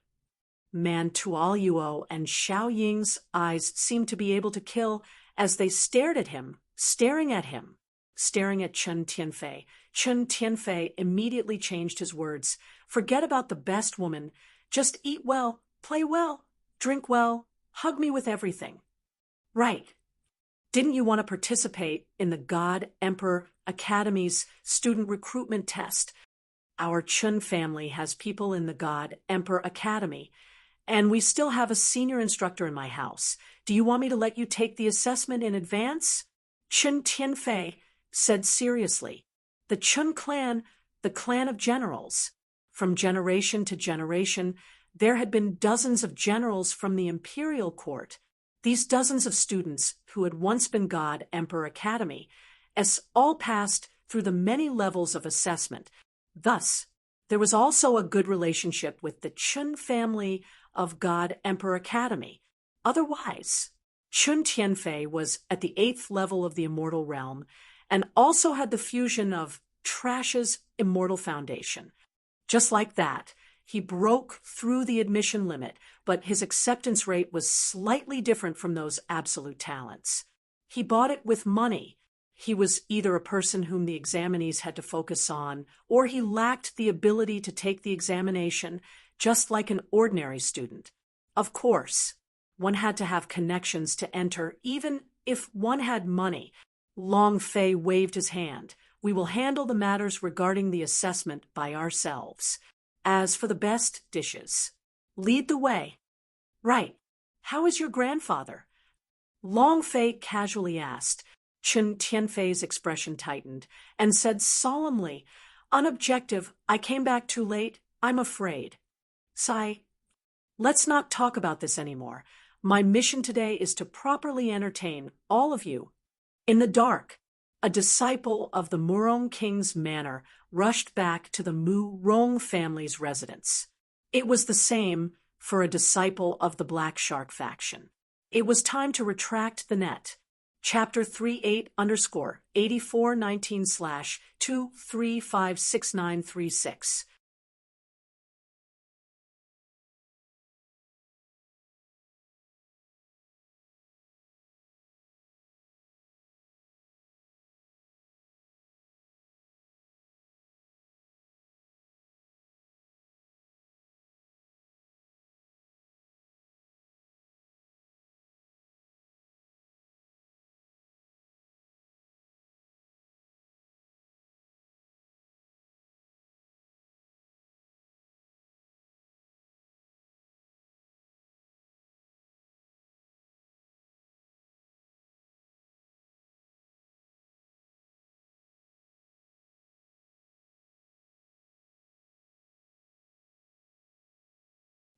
Man Tualuo and Xiao Ying's eyes seemed to be able to kill as they stared at him, staring at Chun Tianfei. Chun Tianfei immediately changed his words. "Forget about the best woman. Just eat well, play well, drink well, hug me with everything." "Right. Didn't you want to participate in the God Emperor Academy's student recruitment test? Our Chun family has people in the God Emperor Academy, And we still have a senior instructor in my house. Do you want me to let you take the assessment in advance? Chun Tianfei said seriously. The Chun clan, the clan of generals. From generation to generation, there had been dozens of generals from the imperial court. These dozens of students, who had once been God Emperor Academy, as all passed through the many levels of assessment. Thus, there was also a good relationship with the Chun family of God Emperor Academy. Otherwise, Chun Tianfei was at the 8th level of the immortal realm and also had the fusion of Trash's immortal foundation. Just like that, he broke through the admission limit, but his acceptance rate was slightly different from those absolute talents. He bought it with money. He was either a person whom the examinees had to focus on, or he lacked the ability to take the examination, just like an ordinary student. Of course, one had to have connections to enter, even if one had money. Long Fei waved his hand. We will handle the matters regarding the assessment by ourselves. As for the best dishes, lead the way. Right. How is your grandfather? Long Fei casually asked. Chun Tianfei's expression tightened and said solemnly, "Unobjective, I came back too late. I'm afraid." Sigh. Let's not talk about this anymore. My mission today is to properly entertain all of you. In the dark, a disciple of the Murong King's manor rushed back to the Murong family's residence. It was the same for a disciple of the Black Shark faction. It was time to retract the net. Chapter 38_8419/2356936.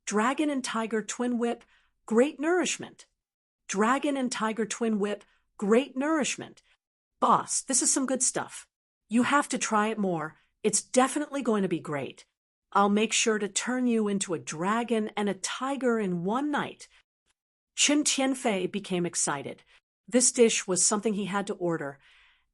Dragon and Tiger Twin Whip, great nourishment. Dragon and Tiger Twin Whip, great nourishment. Boss, this is some good stuff. You have to try it more. It's definitely going to be great. I'll make sure to turn you into a dragon and a tiger in one night. Chun Tianfei became excited. This dish was something he had to order,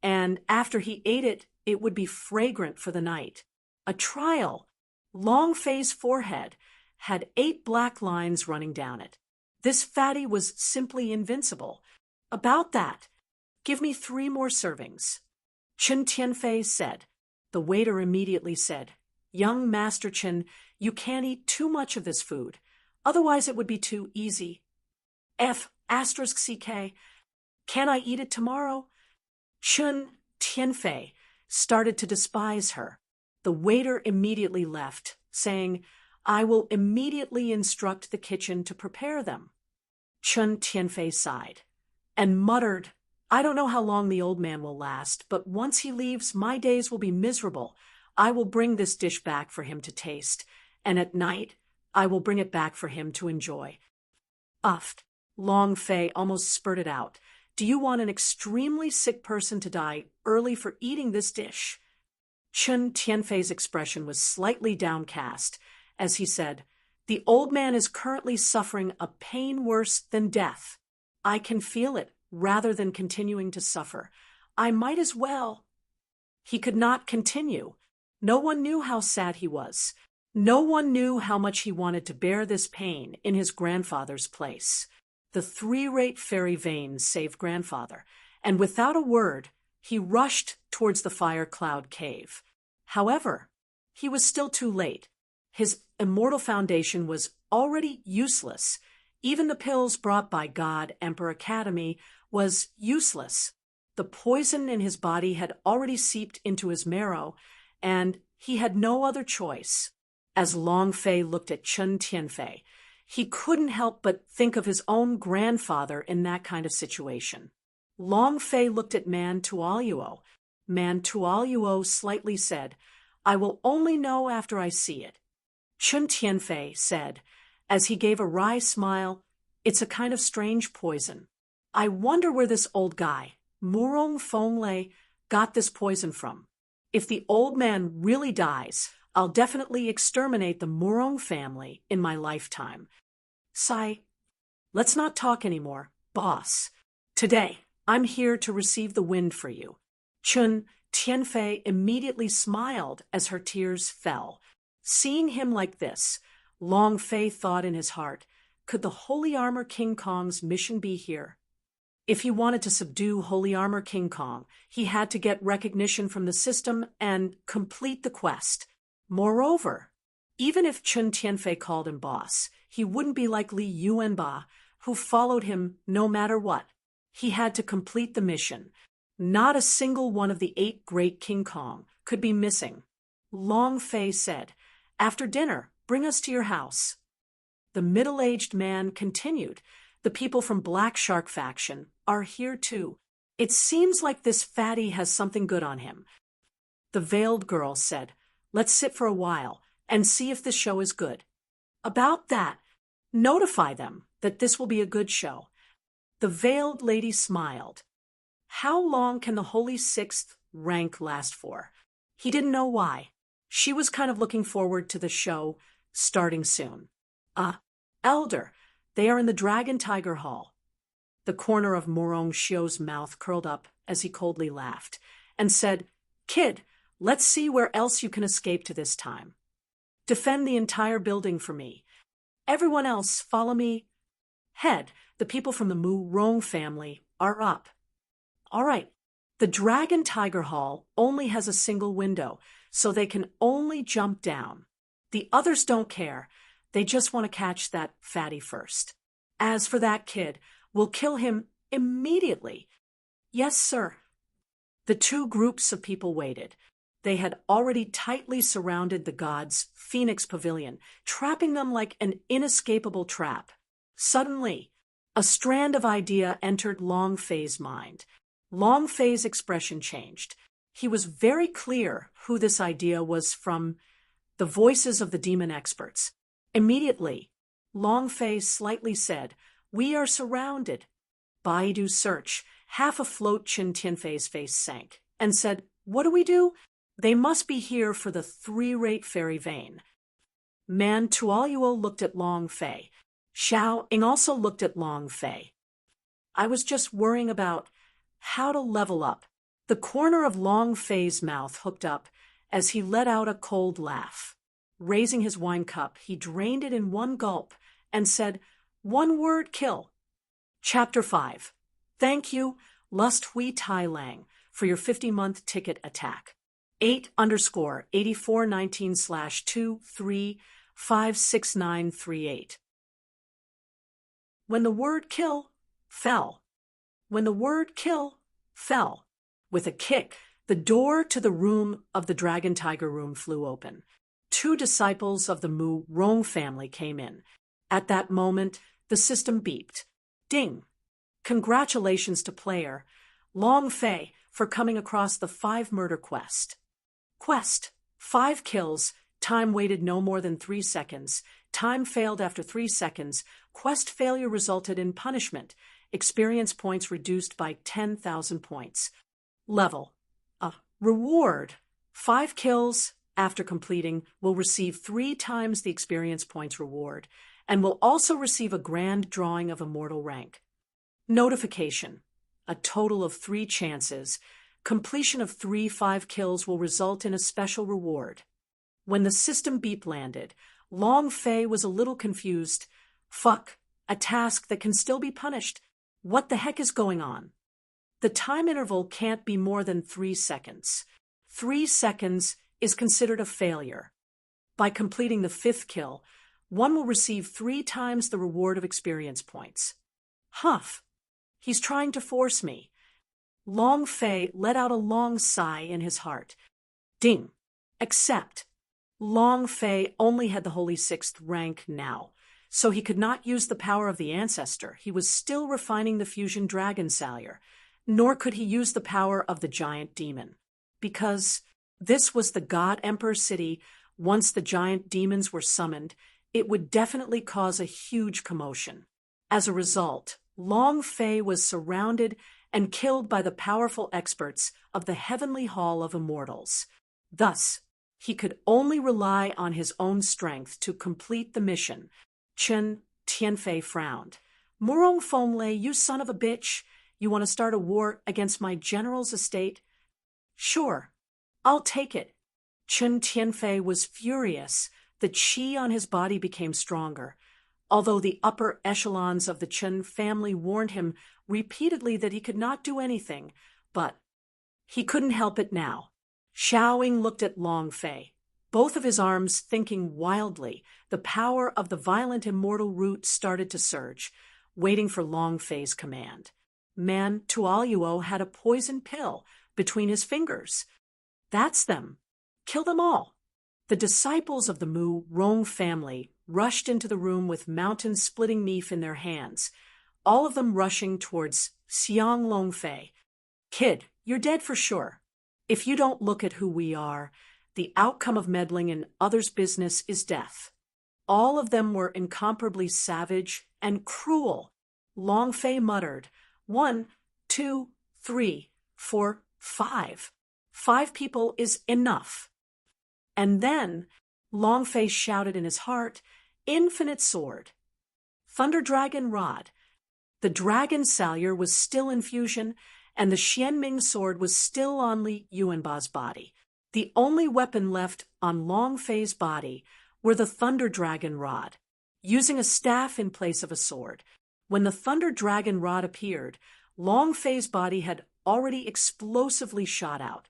and after he ate it, it would be fragrant for the night. A trial. Long Fei's forehead had 8 black lines running down it. This fatty was simply invincible. About that. Give me 3 more servings. Chun Tianfei said. The waiter immediately said, Young Master Chun, you can't eat too much of this food. Otherwise it would be too easy. F***CK. Can I eat it tomorrow? Chun Tianfei started to despise her. The waiter immediately left, saying, I will immediately instruct the kitchen to prepare them. Chun Tianfei sighed and muttered, I don't know how long the old man will last, but once he leaves, my days will be miserable. I will bring this dish back for him to taste, and at night I will bring it back for him to enjoy. Uffed. Long Fei almost spurted out. Do you want an extremely sick person to die early for eating this dish? Chun Tianfei's expression was slightly downcast as he said, The old man is currently suffering a pain worse than death. I can feel it rather than continuing to suffer. I might as well. He could not continue. No one knew how sad he was. No one knew how much he wanted to bear this pain in his grandfather's place. The 3-rate fairy veins saved grandfather, and without a word, he rushed towards the fire cloud cave. However, he was still too late. His immortal foundation was already useless. Even the pills brought by God Emperor Academy was useless. The poison in his body had already seeped into his marrow, and he had no other choice. As Long Fei looked at Chun Tianfei, He couldn't help but think of his own grandfather in that kind of situation. Long Fei looked at Man Tualuo. Man Tualuo slightly said, "I will only know after I see it." Chun Tianfei said, as he gave a wry smile, "It's a kind of strange poison. I wonder where this old guy, Murong Fonglei, got this poison from. If the old man really dies, I'll definitely exterminate the Murong family in my lifetime." Sai, let's not talk anymore, boss. Today, I'm here to receive the wind for you. Chun Tianfei immediately smiled as her tears fell. Seeing him like this, Long Fei thought in his heart, could the Holy Armor King Kong's mission be here? If he wanted to subdue Holy Armor King Kong, he had to get recognition from the system and complete the quest. Moreover, even if Chun Tianfei called him boss, he wouldn't be like Li Yuanba, who followed him no matter what. He had to complete the mission. Not a single one of the 8 great King Kong could be missing. Long Fei said, "After dinner, bring us to your house." The middle-aged man continued, "The people from Black Shark faction are here too. It seems like this fatty has something good on him." The veiled girl said, "Let's sit for a while and see if this show is good. About that, notify them that this will be a good show." The veiled lady smiled. How long can the Holy Sixth rank last for? He didn't know why. She was kind of looking forward to the show starting soon. Elder, they are in the Dragon Tiger Hall." The corner of Morong Xiu's mouth curled up as he coldly laughed, and said, "Kid, let's see where else you can escape to this time. Defend the entire building for me. Everyone else, follow me. Head, the people from the Murong family are up." "All right. The Dragon Tiger Hall only has a single window, so they can only jump down. The others don't care. They just want to catch that fatty first. As for that kid, we'll kill him immediately." "Yes, sir." The 2 groups of people waited. They had already tightly surrounded the gods' Phoenix Pavilion, trapping them like an inescapable trap. Suddenly, a strand of idea entered Long Fei's mind. Long Fei's expression changed. He was very clear who this idea was from, the voices of the demon experts. Immediately, Long Fei slightly said, "We are surrounded." Baidu search, half afloat Chun Tianfei's face sank, and said, "What do we do? They must be here for the 3-rate fairy vein." Man Tualuo looked at Long Fei. Xiao Ying also looked at Long Fei. "I was just worrying about how to level up." The corner of Long Fei's mouth hooked up as he let out a cold laugh. Raising his wine cup, he drained it in one gulp and said, "One word, kill." Chapter 5. Thank you, Lust Hui Tai Lang, for your 50-month ticket attack. 8_8419/23563938. When the word kill fell. When the word kill fell. With a kick, the door to the room of the Dragon Tiger Room flew open. 2 disciples of the Murong family came in. At that moment, the system beeped. Ding! Congratulations to player Long Fei for coming across the 5-murder quest. Quest: 5 kills, time waited no more than 3 seconds, time failed after 3 seconds, quest failure resulted in punishment, experience points reduced by 10,000 points. Level: reward: 5 kills after completing will receive 3 times the experience points reward, and will also receive a grand drawing of immortal rank. Notification: a total of 3 chances. Completion of 3 5 kills will result in a special reward. When the system beep landed, Long Fei was a little confused. Fuck, a task that can still be punished. What the heck is going on? The time interval can't be more than 3 seconds. 3 seconds is considered a failure. By completing the 5th kill, one will receive 3 times the reward of experience points. Huff. He's trying to force me. Long Fei let out a long sigh in his heart. Ding. Accept. Long Fei only had the Holy Sixth rank now. so he could not use the power of the ancestor. He was still refining the fusion dragon salyer, nor could he use the power of the giant demon. Because this was the God Emperor city, once the giant demons were summoned, it would definitely cause a huge commotion. As a result, Long Fei was surrounded and killed by the powerful experts of the Heavenly Hall of Immortals. Thus, he could only rely on his own strength to complete the mission. Chen Tianfei frowned. Murong Fenglei, you son of a bitch! You want to start a war against my general's estate? Sure, I'll take it. Chen Tianfei was furious. The qi on his body became stronger. Although the upper echelons of the Chen family warned him repeatedly that he could not do anything, but he couldn't help it now. Xiaoying looked at Long Fei, both of his arms thinking wildly. The power of the violent immortal root started to surge, waiting for Long Fei's command. Man Tualuo had a poison pill between his fingers. That's them. Kill them all. The disciples of the Mu Rong family rushed into the room with mountain-splitting meat in their hands, all of them rushing towards Xiang Longfei. Kid, you're dead for sure. If you don't look at who we are, the outcome of meddling in others' business is death. All of them were incomparably savage and cruel. Longfei muttered, 1, 2, 3, 4, 5. 5 people is enough. And then Longfei shouted in his heart, Infinite Sword. Thunder Dragon Rod. The dragon salyer was still in fusion, and the Xianming sword was still on Li Yuanba's body. The only weapon left on Longfei's body were the Thunder Dragon Rod, using a staff in place of a sword. When the Thunder Dragon Rod appeared, Longfei's body had already explosively shot out.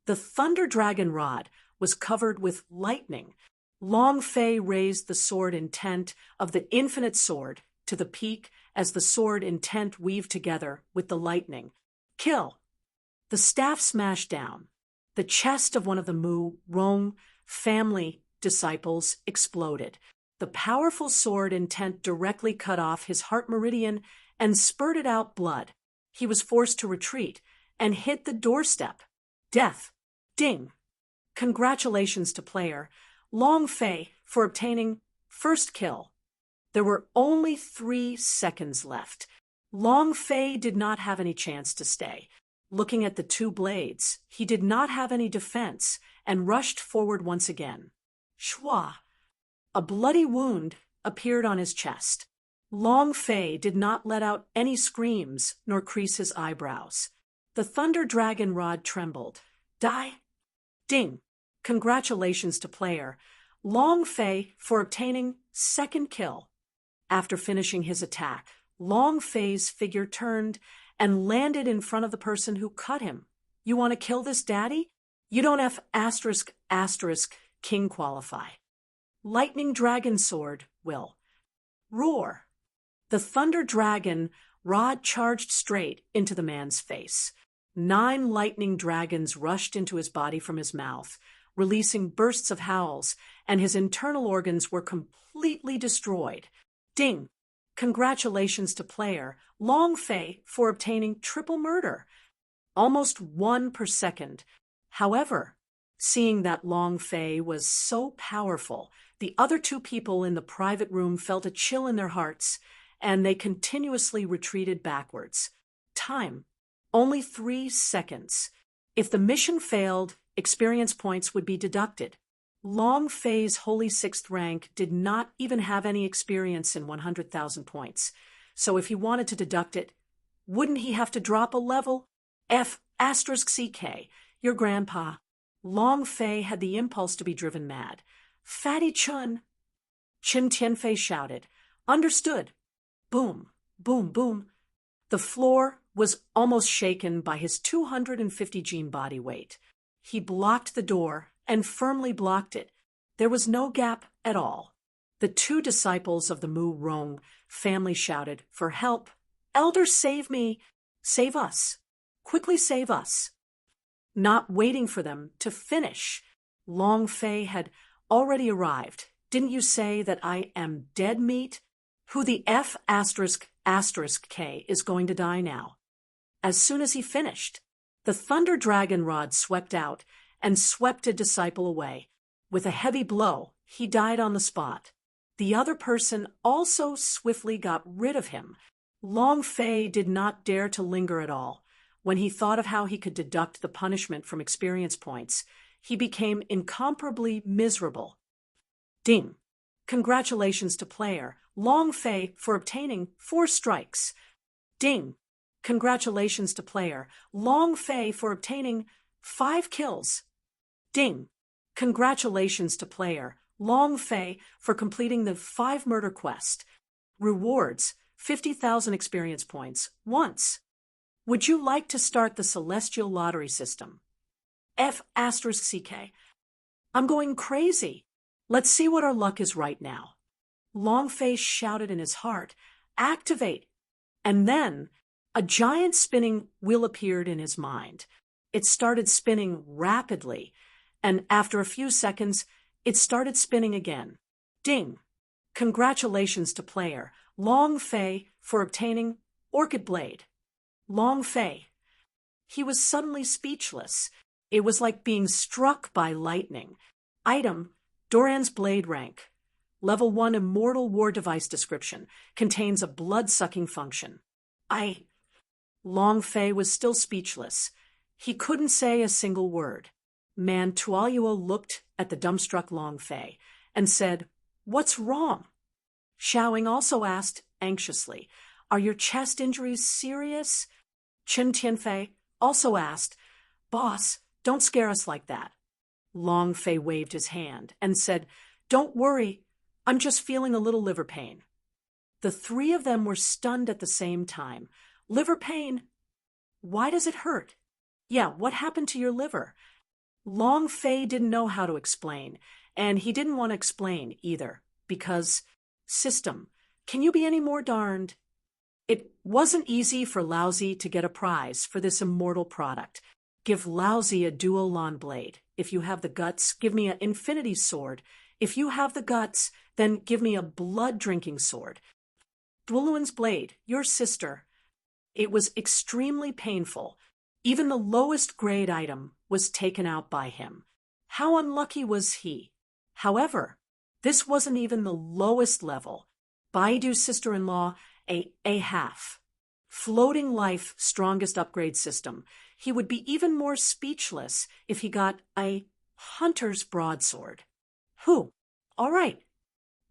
The Thunder Dragon Rod was covered with lightning. Longfei raised the sword intent of the infinite sword to the peak as the sword intent weaved together with the lightning. Kill! The staff smashed down. The chest of one of the Mu Rong family disciples exploded. The powerful sword intent directly cut off his heart meridian and spurted out blood. He was forced to retreat and hit the doorstep. Death. Ding. Congratulations to player Longfei for obtaining first kill. There were only 3 seconds left. Longfei did not have any chance to stay. Looking at the 2 blades, he did not have any defense and rushed forward once again. Shwa! A bloody wound appeared on his chest. Longfei did not let out any screams nor crease his eyebrows. The Thunder Dragon Rod trembled. Die? Ding! Congratulations to player Longfei for obtaining second kill. After finishing his attack, Longfei's figure turned and landed in front of the person who cut him. You want to kill this daddy? You don't have *** king qualify. Lightning Dragon Sword will. Roar. The Thunder Dragon Rod charged straight into the man's face. 9 lightning dragons rushed into his body from his mouth, releasing bursts of howls, and his internal organs were completely destroyed. Ding! Congratulations to player Longfei for obtaining triple murder. Almost 1 per second. However, seeing that Longfei was so powerful, the other 2 people in the private room felt a chill in their hearts, and they continuously retreated backwards. Time. Only 3 seconds. If the mission failed, experience points would be deducted. Longfei's holy 6th rank did not even have any experience in 100,000 points, so if he wanted to deduct it, wouldn't he have to drop a level? ***CK, your grandpa. Longfei had the impulse to be driven mad. Fatty Chun! Chen Tianfei shouted. Understood. Boom, boom, boom. The floor was almost shaken by his 250 gene body weight. He blocked the door and firmly blocked it. There was no gap at all. The 2 disciples of the Mu Rong family shouted for help. Elder, save me! Save us! Quickly save us! Not waiting for them to finish, Longfei had already arrived. Didn't you say that I am dead meat? Who the F asterisk asterisk K is going to die now? As soon as he finished, the thunder dragon rod swept out and swept a disciple away. With a heavy blow, he died on the spot. The other person also swiftly got rid of him. Long Fei did not dare to linger at all. When he thought of how he could deduct the punishment from experience points, he became incomparably miserable. Ding! Congratulations to player Long Fei for obtaining 4 strikes. Ding! Congratulations to player Long Fei for obtaining 5 kills. Ding! Congratulations to player Long Fei for completing the 5 murder quest. Rewards: 50,000 experience points once. Would you like to start the celestial lottery system? F asterisk CK. I'm going crazy. Let's see what our luck is right now. Long Fei shouted in his heart, activate! And then a giant spinning wheel appeared in his mind. It started spinning rapidly, and after a few seconds, it started spinning again. Ding! Congratulations to player Long Fei for obtaining Orchid Blade. Long Fei. He was suddenly speechless. It was like being struck by lightning. Item: Doran's Blade Rank. Level 1 Immortal War Device Description. Contains a blood-sucking function. Long Fei was still speechless. He couldn't say a single word. Man Tualuo looked at the dumbstruck Long Fei and said, "What's wrong?" Xiaoing also asked, anxiously, "Are your chest injuries serious?" Chen Tianfei also asked, "Boss, don't scare us like that." Long Fei waved his hand and said, "Don't worry, I'm just feeling a little liver pain." The 3 of them were stunned at the same time. Liver pain? Why does it hurt? Yeah, what happened to your liver? Long Fei didn't know how to explain, and he didn't want to explain either, because, system, can you be any more darned? It wasn't easy for Laozi to get a prize for this immortal product. Give Laozi a dual Lan blade. If you have the guts, give me an infinity sword. If you have the guts, then give me a blood-drinking sword. Duoluan's blade, your sister. It was extremely painful. Even the lowest grade item was taken out by him. How unlucky was he? However, this wasn't even the lowest level. Baidu's sister-in-law, a half. Floating life strongest upgrade system. He would be even more speechless if he got a hunter's broadsword. Whew. All right.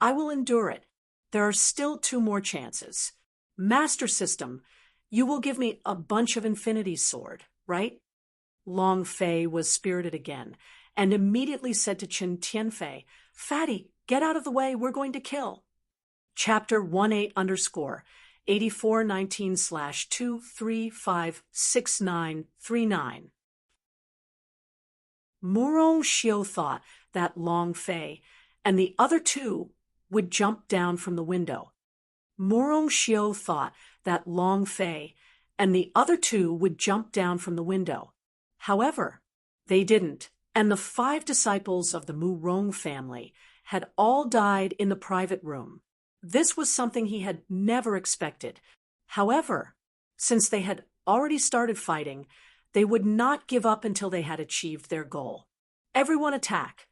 I will endure it. There are still 2 more chances. Master System, you will give me a bunch of infinity sword, right? Long Fei was spirited again, and immediately said to Chen Tianfei, "Fatty, get out of the way, we're going to kill." Chapter 18-19/2356939. Murong Xiu thought that Long Fei and the other 2 would jump down from the window. Murong Xiu thought that Long Fei and the other 2 would jump down from the window. However, they didn't, and the 5 disciples of the Murong family had all died in the private room. This was something he had never expected. However, since they had already started fighting, they would not give up until they had achieved their goal. Everyone attack!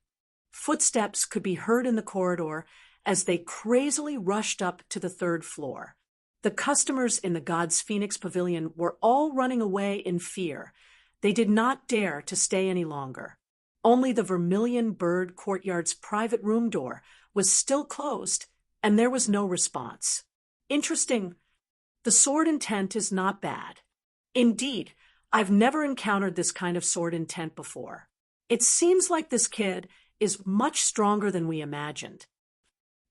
Footsteps could be heard in the corridor as they crazily rushed up to the 3rd floor. The customers in the God's Phoenix Pavilion were all running away in fear. They did not dare to stay any longer. Only the Vermilion Bird Courtyard's private room door was still closed, and there was no response. Interesting. The sword intent is not bad. Indeed, I've never encountered this kind of sword intent before. It seems like this kid is much stronger than we imagined.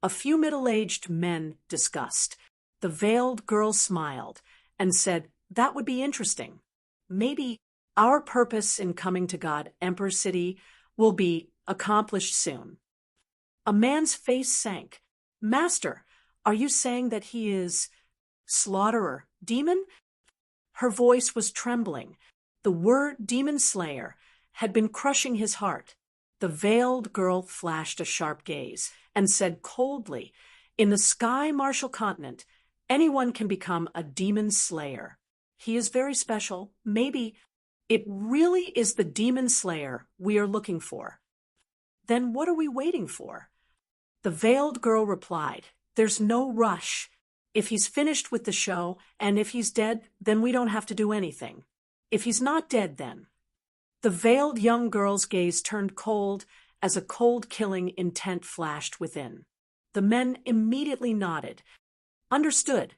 A few middle-aged men discussed. The veiled girl smiled and said, "That would be interesting. Maybe our purpose in coming to God Emperor City will be accomplished soon." A man's face sank. "Master, are you saying that he is slaughterer, demon?" Her voice was trembling. The word demon slayer had been crushing his heart. The veiled girl flashed a sharp gaze and said coldly, "In the Sky Martial Continent, anyone can become a demon slayer. He is very special. Maybe it really is the demon slayer we are looking for." "Then what are we waiting for?" The veiled girl replied, "There's no rush. If he's finished with the show, and if he's dead, then we don't have to do anything. If he's not dead, then." The veiled young girl's gaze turned cold as a cold-killing intent flashed within. The men immediately nodded. "Understood.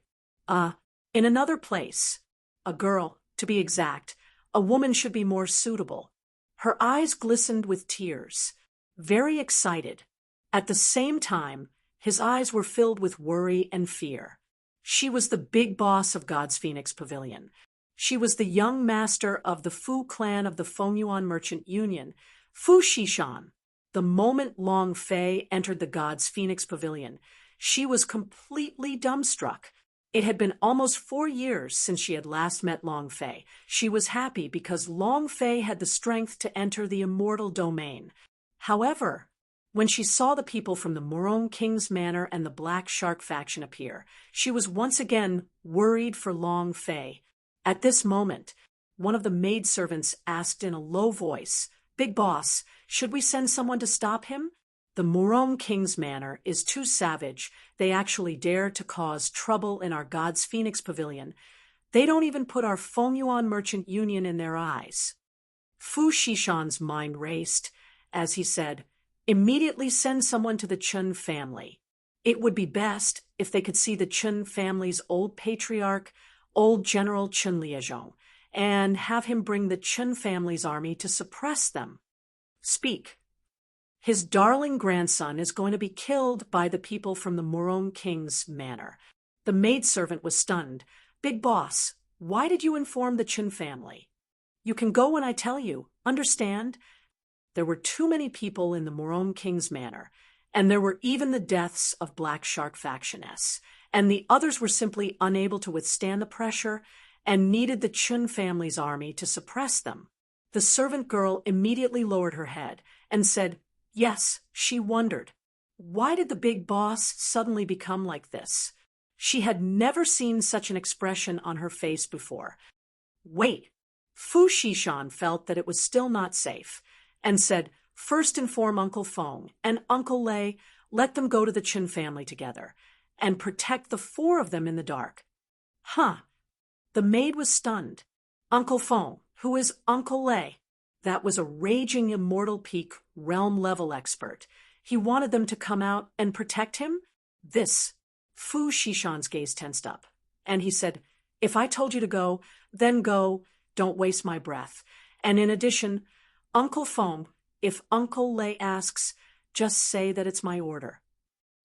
In another place. A girl, to be exact. A woman should be more suitable." Her eyes glistened with tears. Very excited. At the same time, his eyes were filled with worry and fear. She was the big boss of God's Phoenix Pavilion. She was the young master of the Fu clan of the Fengyuan Merchant Union, Fu Shishan. The moment Long Fei entered the God's Phoenix Pavilion, she was completely dumbstruck. It had been almost 4 years since she had last met Long Fei. She was happy because Long Fei had the strength to enter the immortal domain. However, when she saw the people from the Morong King's Manor and the Black Shark faction appear, she was once again worried for Long Fei. At this moment, one of the maidservants asked in a low voice, "Big boss, should we send someone to stop him?" "The Morong King's Manor is too savage. They actually dare to cause trouble in our God's Phoenix Pavilion. They don't even put our Fengyuan Merchant Union in their eyes." Fu Shishan's mind raced as he said, "Immediately send someone to the Chun family. It would be best if they could see the Chun family's old patriarch, old General Chun Liezhong, and have him bring the Chun family's army to suppress them." "Speak." "His darling grandson is going to be killed by the people from the Morong King's Manor." The maidservant was stunned. "Big boss, why did you inform the Chun family?" "You can go when I tell you. Understand?" There were too many people in the Morong King's Manor, and there were even the deaths of Black Shark factionists, and the others were simply unable to withstand the pressure and needed the Chun family's army to suppress them. The servant girl immediately lowered her head and said, yes, she wondered, why did the big boss suddenly become like this? She had never seen such an expression on her face before. Wait, Fu Shishan felt that it was still not safe, and said, first inform Uncle Feng and Uncle Lei, let them go to the Chun family together, and protect the 4 of them in the dark. Huh. The maid was stunned. Uncle Feng, who is Uncle Lei? That was a raging immortal peak realm-level expert. He wanted them to come out and protect him? This. Fu Shishan's gaze tensed up, and he said, if I told you to go, then go, don't waste my breath. And in addition, Uncle Feng, if Uncle Lei asks, just say that it's my order.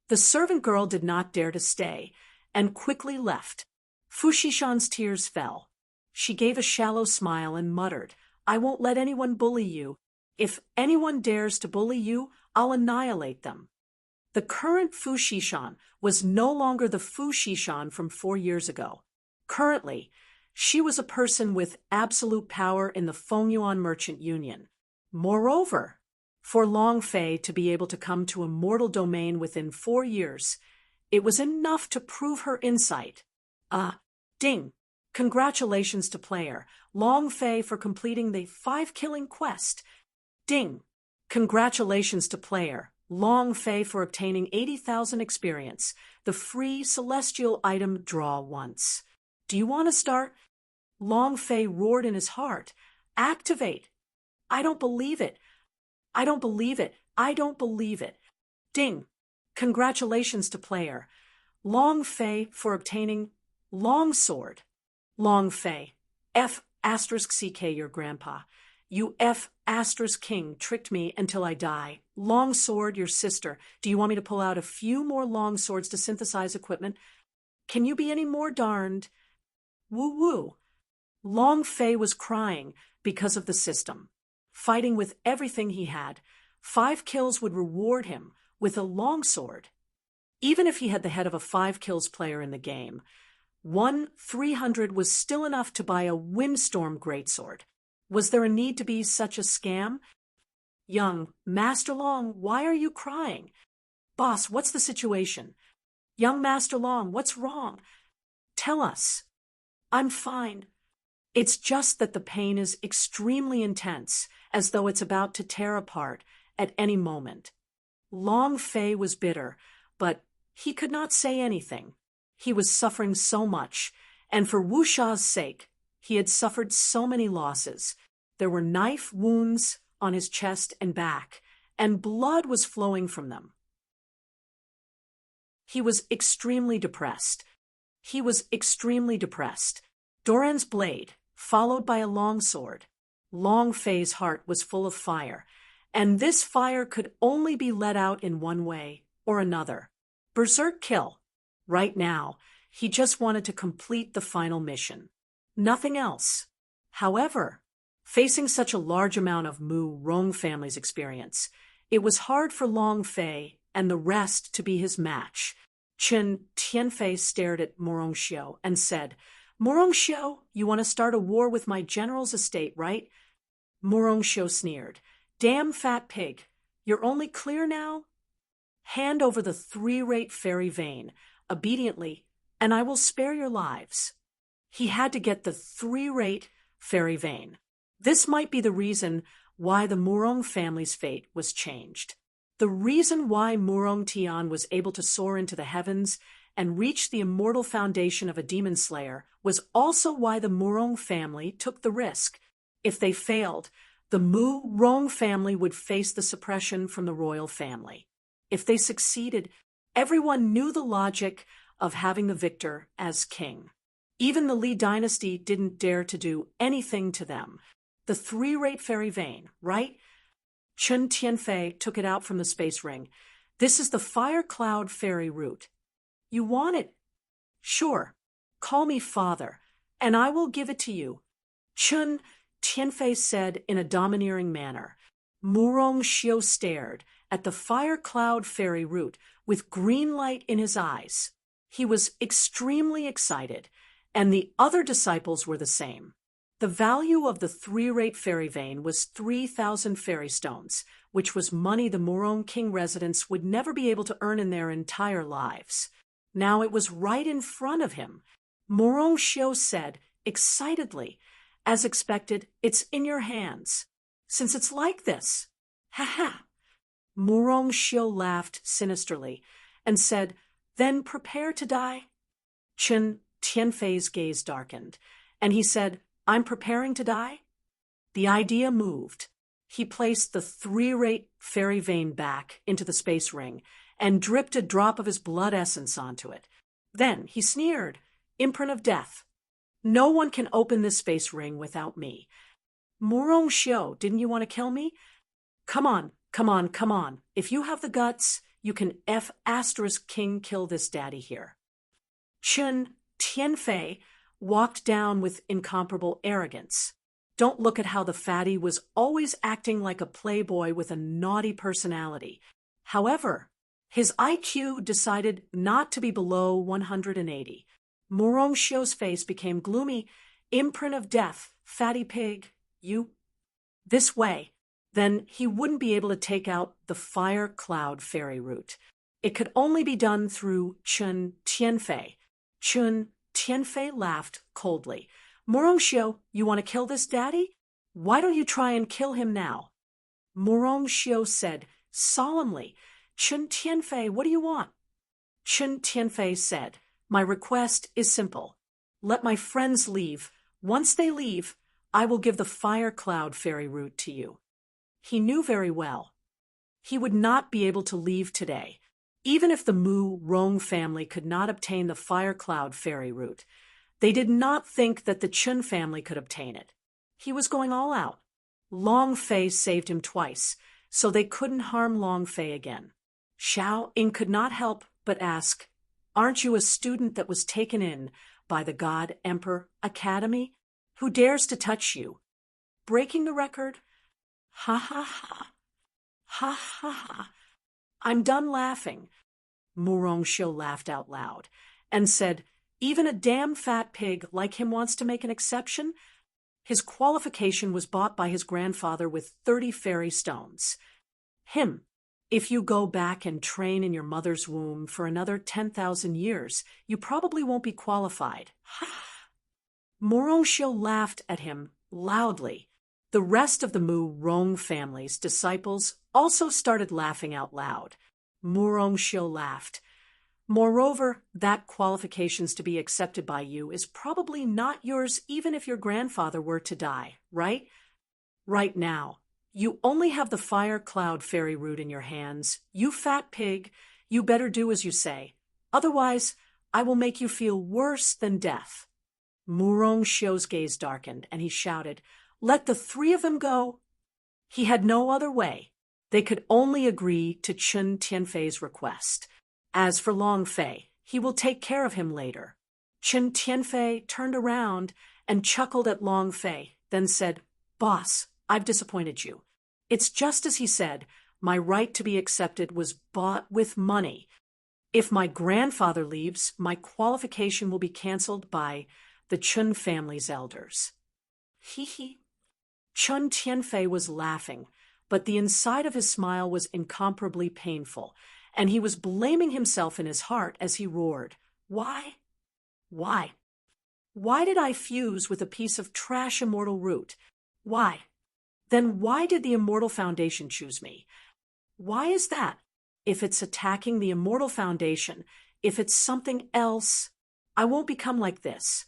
The servant girl did not dare to stay, and quickly left. Fu Shishan's tears fell. She gave a shallow smile and muttered, I won't let anyone bully you. If anyone dares to bully you, I'll annihilate them. The current Fu Shishan was no longer the Fu Shishan from 4 years ago. Currently, she was a person with absolute power in the Fengyuan Merchant Union. Moreover, for Long Fei to be able to come to immortal domain within 4 years, it was enough to prove her insight. Ding! Congratulations to player Long Fei for completing the 5-killing quest. Ding! Congratulations to player Long Fei for obtaining 80,000 experience, the free celestial item draw once. Do you want to start? Long Fei roared in his heart. Activate! I don't believe it. I don't believe it. I don't believe it. Ding! Congratulations to player Long Fei for obtaining Longsword. Long Fei, F***CK your grandpa. You F***king tricked me until I die. Longsword your sister. Do you want me to pull out a few more long swords to synthesize equipment? Can you be any more darned? Woo woo. Long Fei was crying because of the system. Fighting with everything he had, 5 kills would reward him with a longsword. Even if he had the head of a 5 kills player in the game, 300 was still enough to buy a Windstorm greatsword. Was there a need to be such a scam? Young, Master Long, why are you crying? Boss, what's the situation? Young Master Long, what's wrong? Tell us. I'm fine. It's just that the pain is extremely intense, as though it's about to tear apart at any moment. Long Fei was bitter, but he could not say anything. He was suffering so much, and for Wu Sha's sake, he had suffered so many losses. There were knife wounds on his chest and back, and blood was flowing from them. He was extremely depressed. Doran's blade, followed by a longsword. Long Fei's heart was full of fire, and this fire could only be let out in one way or another. Berserk kill. Right now, he just wanted to complete the final mission. Nothing else. However, facing such a large amount of Mu Rong family's experience, it was hard for Long Fei and the rest to be his match. Chen Tianfei stared at Morong Xiu and said, Morong Xiu, you want to start a war with my general's estate, right? Morong Xiu sneered. Damn fat pig. You're only clear now? Hand over the 3-rate fairy vein, obediently, and I will spare your lives. He had to get the 3-rate fairy vein. This might be the reason why the Murong family's fate was changed. The reason why Murong Tian was able to soar into the heavens and reach the immortal foundation of a demon slayer was also why the Murong family took the risk. If they failed, the Mu Rong family would face the suppression from the royal family. If they succeeded, everyone knew the logic of having the victor as king. Even the Li dynasty didn't dare to do anything to them. The 3-rate fairy vein, right? Chen Tianfei took it out from the space ring. This is the fire cloud fairy root. You want it? Sure. Call me father, and I will give it to you. Chen Tianfei said in a domineering manner. Murong Xiu stared at the fire cloud fairy root with green light in his eyes. He was extremely excited, and the other disciples were the same. The value of the 3-rate fairy vein was 3,000 fairy stones, which was money the Murong king residents would never be able to earn in their entire lives. Now it was right in front of him. Murong Xiu said, excitedly, as expected, it's in your hands. Since it's like this. Ha-ha. Murong Xiu laughed sinisterly and said, then prepare to die. Chen Tianfei's gaze darkened, and he said, I'm preparing to die? The idea moved. He placed the 3-rate fairy vein back into the space ring and dripped a drop of his blood essence onto it. Then he sneered, imprint of death. No one can open this space ring without me. Murong Xiu, didn't you want to kill me? Come on. If you have the guts, you can King kill this daddy here. Chen Tianfei walked down with incomparable arrogance. Don't look at how the fatty was always acting like a playboy with a naughty personality. However, his IQ decided not to be below 180. Murong Xiu's face became gloomy. Imprint of death, fatty pig, you. This way. Then he wouldn't be able to take out the fire cloud fairy root. It could only be done through Chen Tianfei. Chen Tianfei laughed coldly. Murong Xiu, you want to kill this daddy? Why don't you try and kill him now? Murong Xiu said solemnly, Chen Tianfei, what do you want? Chen Tianfei said, my request is simple. Let my friends leave. Once they leave, I will give the fire cloud fairy root to you. He knew very well. He would not be able to leave today. Even if the Mu Rong family could not obtain the fire cloud fairy root, they did not think that the Chun family could obtain it. He was going all out. Long Fei saved him twice, so they couldn't harm Long Fei again. Xiao Ying could not help but ask, aren't you a student that was taken in by the God Emperor Academy? Who dares to touch you? Breaking the record? Ha ha ha. Ha ha ha. I'm done laughing. Murong Xiu laughed out loud and said, even a damn fat pig like him wants to make an exception? His qualification was bought by his grandfather with 30 fairy stones. Him. If you go back and train in your mother's womb for another 10,000 years, you probably won't be qualified. Moronshio laughed at him loudly. The rest of the Mu-Rong family's disciples also started laughing out loud. Moronshio laughed. Moreover, that qualifications to be accepted by you is probably not yours even if your grandfather were to die, right? Right now. You only have the fire cloud fairy root in your hands. You fat pig, you better do as you say. Otherwise, I will make you feel worse than death. Moronshio's gaze darkened, and he shouted, "Let the three of them go!" He had no other way. They could only agree to Chen Tianfei's request. As for Long Fei, he will take care of him later. Chen Tianfei turned around and chuckled at Long Fei, then said, "Boss, I've disappointed you. It's just as he said, my right to be accepted was bought with money. If my grandfather leaves, my qualification will be cancelled by the Chun family's elders." Hee. Chun Tianfei was laughing, but the inside of his smile was incomparably painful, and he was blaming himself in his heart as he roared, Why? Why did I fuse with a piece of trash immortal root? Why? Then why did the Immortal Foundation choose me? Why is that? If it's attacking the Immortal Foundation, if it's something else, I won't become like this.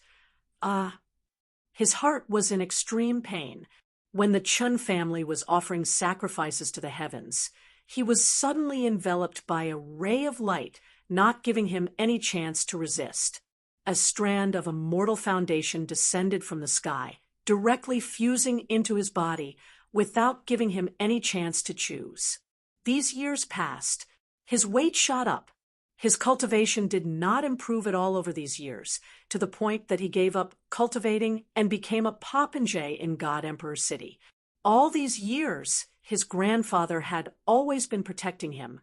His heart was in extreme pain. When the Chun family was offering sacrifices to the heavens, he was suddenly enveloped by a ray of light, not giving him any chance to resist. A strand of Immortal Foundation descended from the sky, directly fusing into his body, without giving him any chance to choose. These years passed. His weight shot up. His cultivation did not improve at all over these years, to the point that he gave up cultivating and became a popinjay in God Emperor City. All these years, his grandfather had always been protecting him,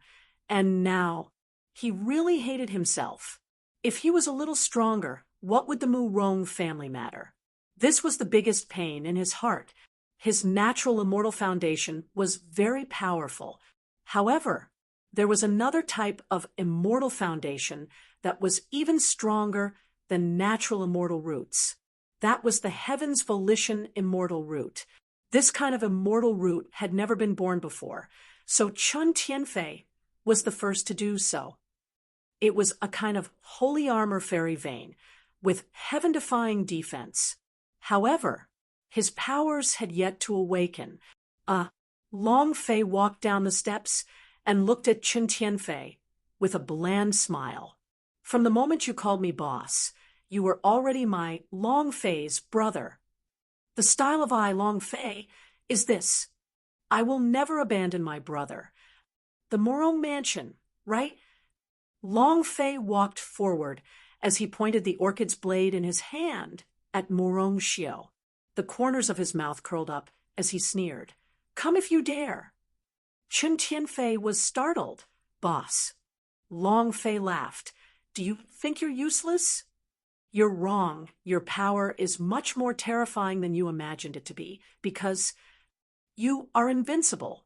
and now he really hated himself. If he was a little stronger, what would the Mu-Rong family matter? This was the biggest pain in his heart. His natural Immortal Foundation was very powerful. However, there was another type of Immortal Foundation that was even stronger than natural immortal roots. That was the Heaven's Volition Immortal Root. This kind of immortal root had never been born before, so Chun Tianfei was the first to do so. It was a kind of holy armor fairy vein, with heaven-defying defense. However, his powers had yet to awaken. Long Fei walked down the steps and looked at Chun Tianfei with a bland smile. "From the moment you called me boss, you were already my Long Fei's brother. The style of I, Long Fei, is this. I will never abandon my brother. The Morong Mansion, right?" Long Fei walked forward as he pointed the orchid's blade in his hand at Moronshio. The corners of his mouth curled up as he sneered. "Come if you dare." Chun Tianfei was startled. "Boss." Long Fei laughed. "Do you think you're useless?" "You're wrong. Your power is much more terrifying than you imagined it to be, because you are invincible."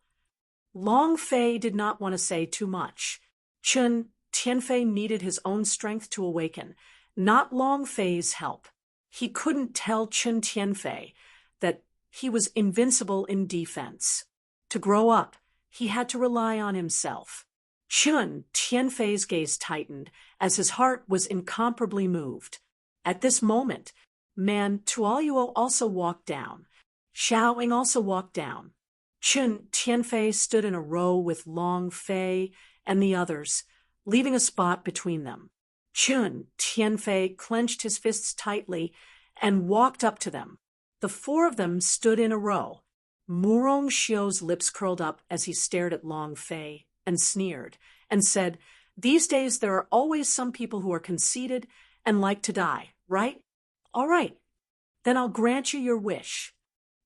Long Fei did not want to say too much. Chun Tianfei needed his own strength to awaken, not Long Fei's help. He couldn't tell Chun Tianfei that he was invincible in defense. To grow up, he had to rely on himself. Chun Tianfei's gaze tightened as his heart was incomparably moved. At this moment, Man Tuolyuo also walked down. Xiaoying also walked down. Chun Tianfei stood in a row with Long Fei and the others, leaving a spot between them. Chun Tianfei clenched his fists tightly and walked up to them. The four of them stood in a row. Moronshio's lips curled up as he stared at Long Fei and sneered, and said, "These days there are always some people who are conceited and like to die, right? All right, then I'll grant you your wish.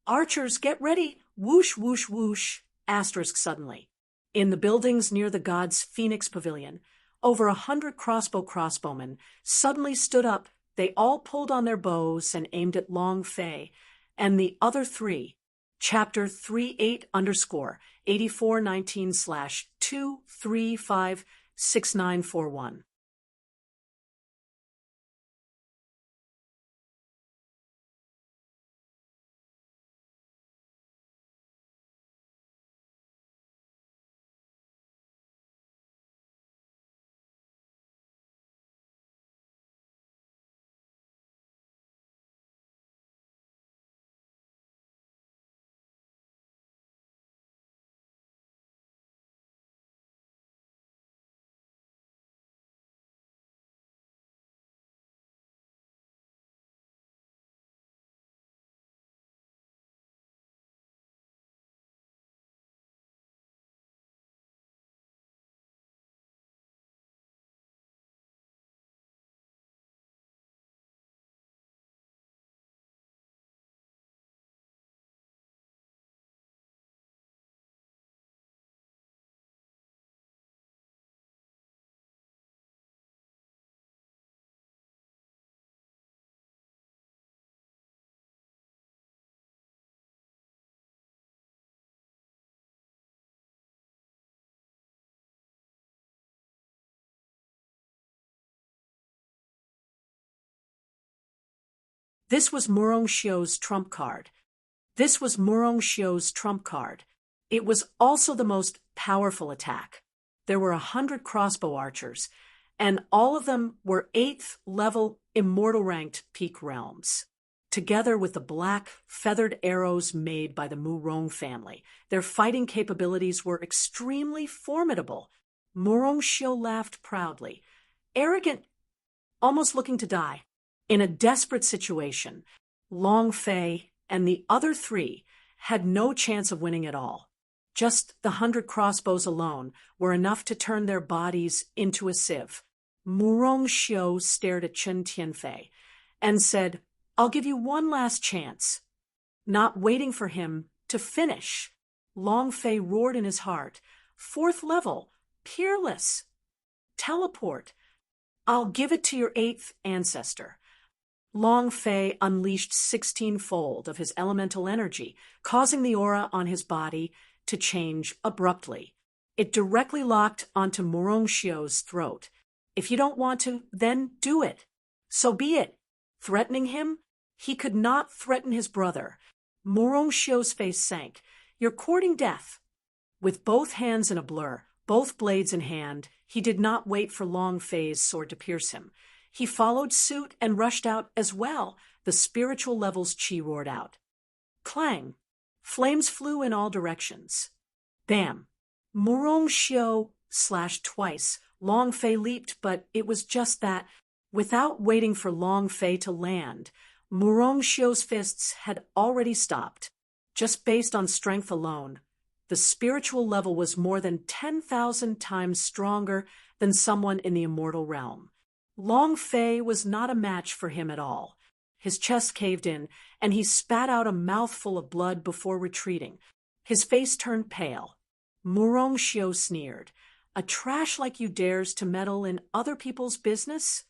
Archers, get ready! Whoosh, whoosh, whoosh!" Asterisk suddenly. In the buildings near the god's Phoenix Pavilion, over 100 crossbowmen suddenly stood up. They all pulled on their bows and aimed at Long Fei, and the other three. Chapter 38_8419/2356941. This was Murongshio's trump card. This was Murongshio's trump card. It was also the most powerful attack. There were 100 crossbow archers, and all of them were 8th level immortal ranked peak realms. Together with the black, feathered arrows made by the Murong family, their fighting capabilities were extremely formidable. Murongshio laughed proudly, arrogant, almost looking to die. In a desperate situation, Long Fei and the other three had no chance of winning at all. Just the 100 crossbows alone were enough to turn their bodies into a sieve. Murongshio stared at Chen Tianfei and said, "I'll give you one last chance." Not waiting for him to finish, Long Fei roared in his heart, "4th level, peerless, teleport. I'll give it to your 8th ancestor." Long Fei unleashed 16-fold of his elemental energy, causing the aura on his body to change abruptly. It directly locked onto Murongshio's throat. "If you don't want to, then do it. So be it." Threatening him? He could not threaten his brother. Murongshio's face sank. "You're courting death." With both hands in a blur, both blades in hand, he did not wait for Long Fei's sword to pierce him. He followed suit and rushed out as well. The spiritual level's chi roared out. Clang! Flames flew in all directions. Bam! Murongshio slashed twice. Long Fei leaped, but it was just that. Without waiting for Long Fei to land, Murongshio's fists had already stopped. Just based on strength alone, the spiritual level was more than 10,000 times stronger than someone in the immortal realm. Long Fei was not a match for him at all. His chest caved in, and he spat out a mouthful of blood before retreating. His face turned pale. Murongshio sneered. "A trash like you dares to meddle in other people's business?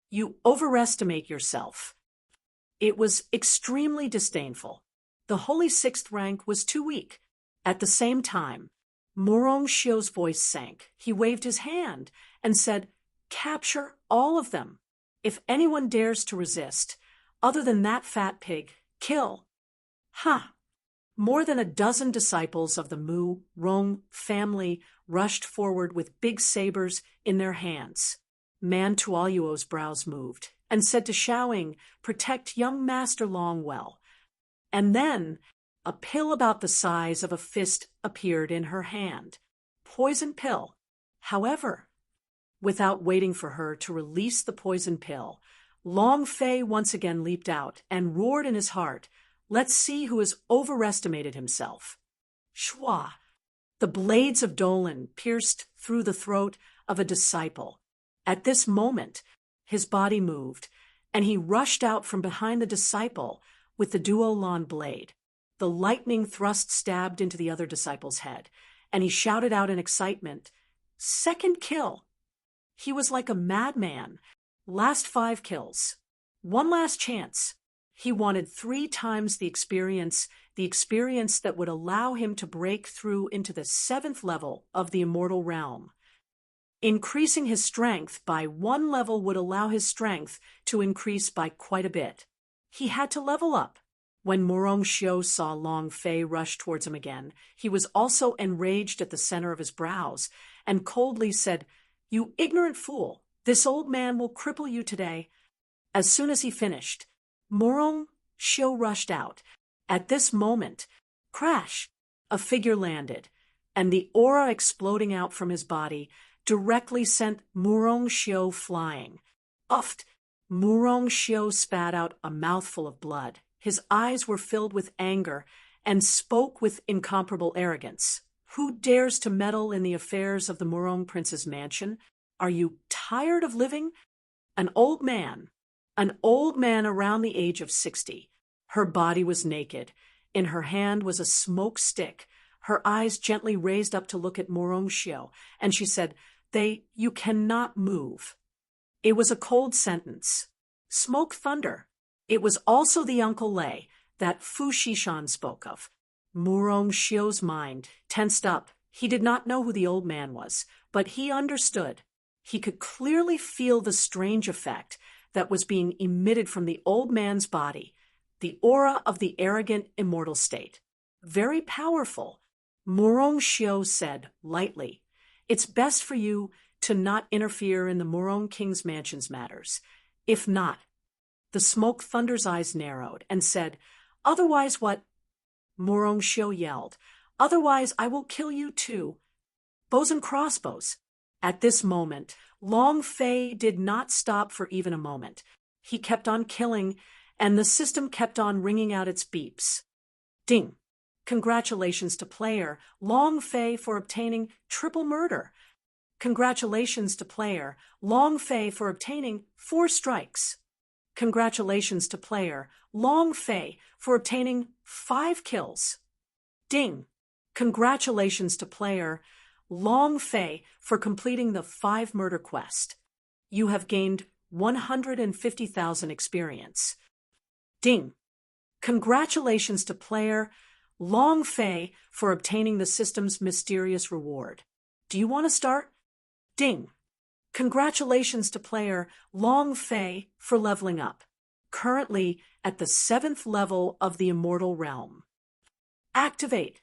You overestimate yourself." It was extremely disdainful. The holy 6th rank was too weak. At the same time, Murongshio's voice sank. He waved his hand and said, "Capture all of them. If anyone dares to resist, other than that fat pig, kill." Ha! More than a dozen disciples of the Murong family rushed forward with big sabers in their hands. Man Tualuo's brows moved and said to Xiaoying, "Protect young Master Longwell." And then a pill about the size of a fist appeared in her hand. Poison pill. However, without waiting for her to release the poison pill, Long Fei once again leaped out and roared in his heart, "Let's see who has overestimated himself." Shwa! The blades of Dolan pierced through the throat of a disciple. At this moment, his body moved, and he rushed out from behind the disciple with the duolon blade. The lightning thrust stabbed into the other disciple's head, and he shouted out in excitement, "Second kill!" He was like a madman. Last 5 kills. One last chance. He wanted 3 times the experience that would allow him to break through into the 7th level of the immortal realm. Increasing his strength by 1 level would allow his strength to increase by quite a bit. He had to level up. When Morong Xiu saw Long Fei rush towards him again, he was also enraged at the center of his brows, and coldly said, "You ignorant fool, this old man will cripple you today." As soon as he finished, Morong Xiu rushed out. At this moment, crash, a figure landed, and the aura exploding out from his body directly sent Morong Xiu flying. Uffed! Morong Xiu spat out a mouthful of blood. His eyes were filled with anger and spoke with incomparable arrogance. "Who dares to meddle in the affairs of the Morong Prince's mansion? Are you tired of living?" An old man around the age of 60. Her body was naked. In her hand was a smoke stick. Her eyes gently raised up to look at Morong Xiu, and she said, You cannot move." It was a cold sentence. Smoke thunder. It was also the Uncle Lei that Fu Shishan spoke of. Morong Xiu's mind tensed up. He did not know who the old man was, but he understood. He could clearly feel the strange effect that was being emitted from the old man's body, the aura of the arrogant immortal state. Very powerful. Morong Xiu said lightly, "It's best for you to not interfere in the Morong King's mansion's matters. If not," the smoke thunder's eyes narrowed and said, "Otherwise what?" Morong Xiu yelled, "Otherwise I will kill you too." Bows and crossbows. At this moment, Long Fei did not stop for even a moment. He kept on killing, and the system kept on ringing out its beeps. Ding! Congratulations to player Long Fei for obtaining triple murder. Congratulations to player Long Fei for obtaining 4 strikes. Congratulations to player Long Fei for obtaining 5 kills. Ding! Congratulations to player Long Fei for completing the 5 murder quest. You have gained 150,000 experience. Ding! Congratulations to player Long Fei for obtaining the system's mysterious reward. Do you want to start? Ding! Congratulations to player Long Fei for leveling up. Currently at the 7th level of the immortal realm. Activate!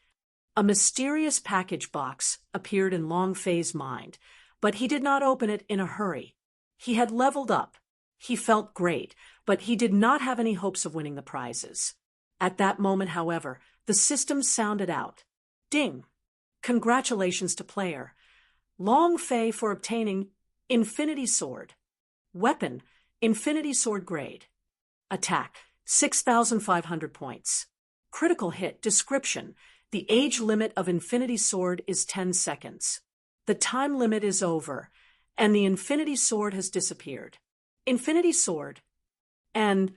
A mysterious package box appeared in Long Fei's mind, but he did not open it in a hurry. He had leveled up. He felt great, but he did not have any hopes of winning the prizes. At that moment, however, the system sounded out. Ding! Congratulations to player Long Fei for obtaining Infinity Sword. Weapon, Infinity Sword grade. Attack, 6,500 points. Critical hit, description. The age limit of Infinity Sword is 10 seconds. The time limit is over, and the Infinity Sword has disappeared. Infinity Sword. And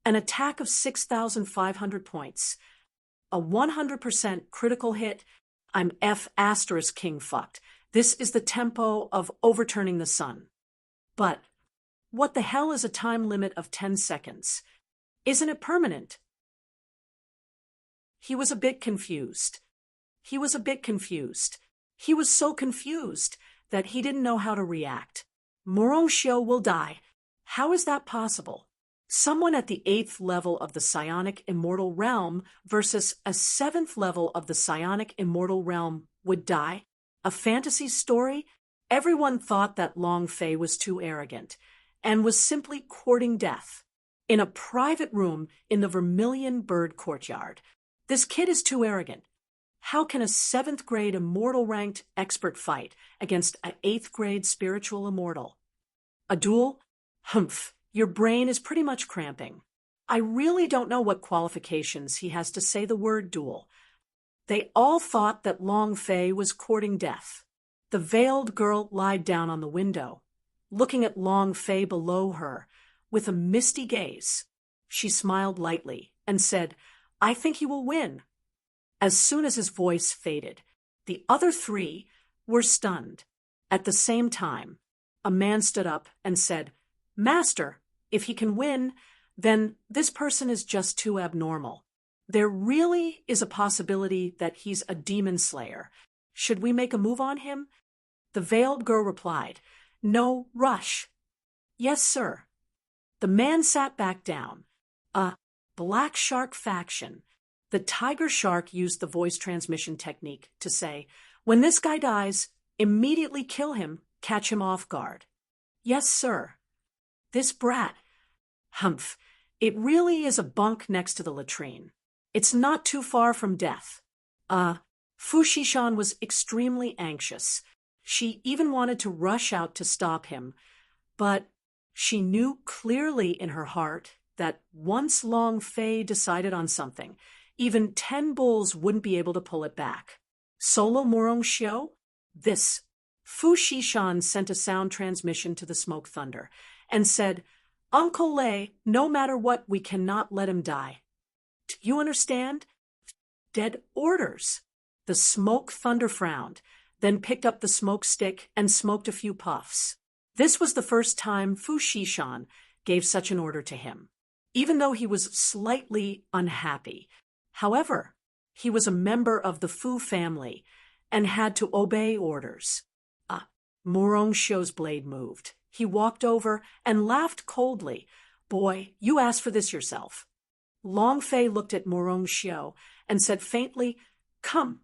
an attack of 6,500 points. A 100% critical hit. I'm F** king fucked. This is the tempo of overturning the sun. But what the hell is a time limit of 10 seconds? Isn't it permanent? He was a bit confused. He was so confused that he didn't know how to react. Morong Xiu will die. How is that possible? Someone at the 8th level of the psionic immortal realm versus a 7th level of the psionic immortal realm would die? A fantasy story? Everyone thought that Long Fei was too arrogant and was simply courting death. In a private room in the Vermilion Bird Courtyard. This kid is too arrogant. How can a 7th grade immortal ranked expert fight against an 8th grade spiritual immortal? A duel? Humph, your brain is pretty much cramping. I really don't know what qualifications he has to say the word duel. They all thought that Long Fei was courting death. The veiled girl lied down on the window, looking at Long Fei below her with a misty gaze. She smiled lightly and said, "I think he will win." As soon as his voice faded, the other 3 were stunned. At the same time, a man stood up and said, "Master, if he can win, then this person is just too abnormal. There really is a possibility that he's a demon slayer. Should we make a move on him? The veiled girl replied, "No rush." "Yes, sir." The man sat back down. A black shark faction. The tiger shark used the voice transmission technique to say, "When this guy dies, immediately kill him, catch him off guard." "Yes, sir." This brat. Humph. It really is a bunk next to the latrine. It's not too far from death. Fu Shishan was extremely anxious. She even wanted to rush out to stop him, but she knew clearly in her heart that once Long Fei decided on something, even 10 bulls wouldn't be able to pull it back. Solo Morong Xiu? This. Fu Shishan sent a sound transmission to the smoke thunder and said, "Uncle Lei, no matter what, we cannot let him die. Do you understand? Dead orders." The smoke thunder frowned, then picked up the smoke stick and smoked a few puffs. This was the first time Fu Shishan gave such an order to him, even though he was slightly unhappy. However, he was a member of the Fu family and had to obey orders. Morong Xiu's blade moved. He walked over and laughed coldly. "Boy, you asked for this yourself." Long Fei looked at Morong Xiu and said faintly, "Come."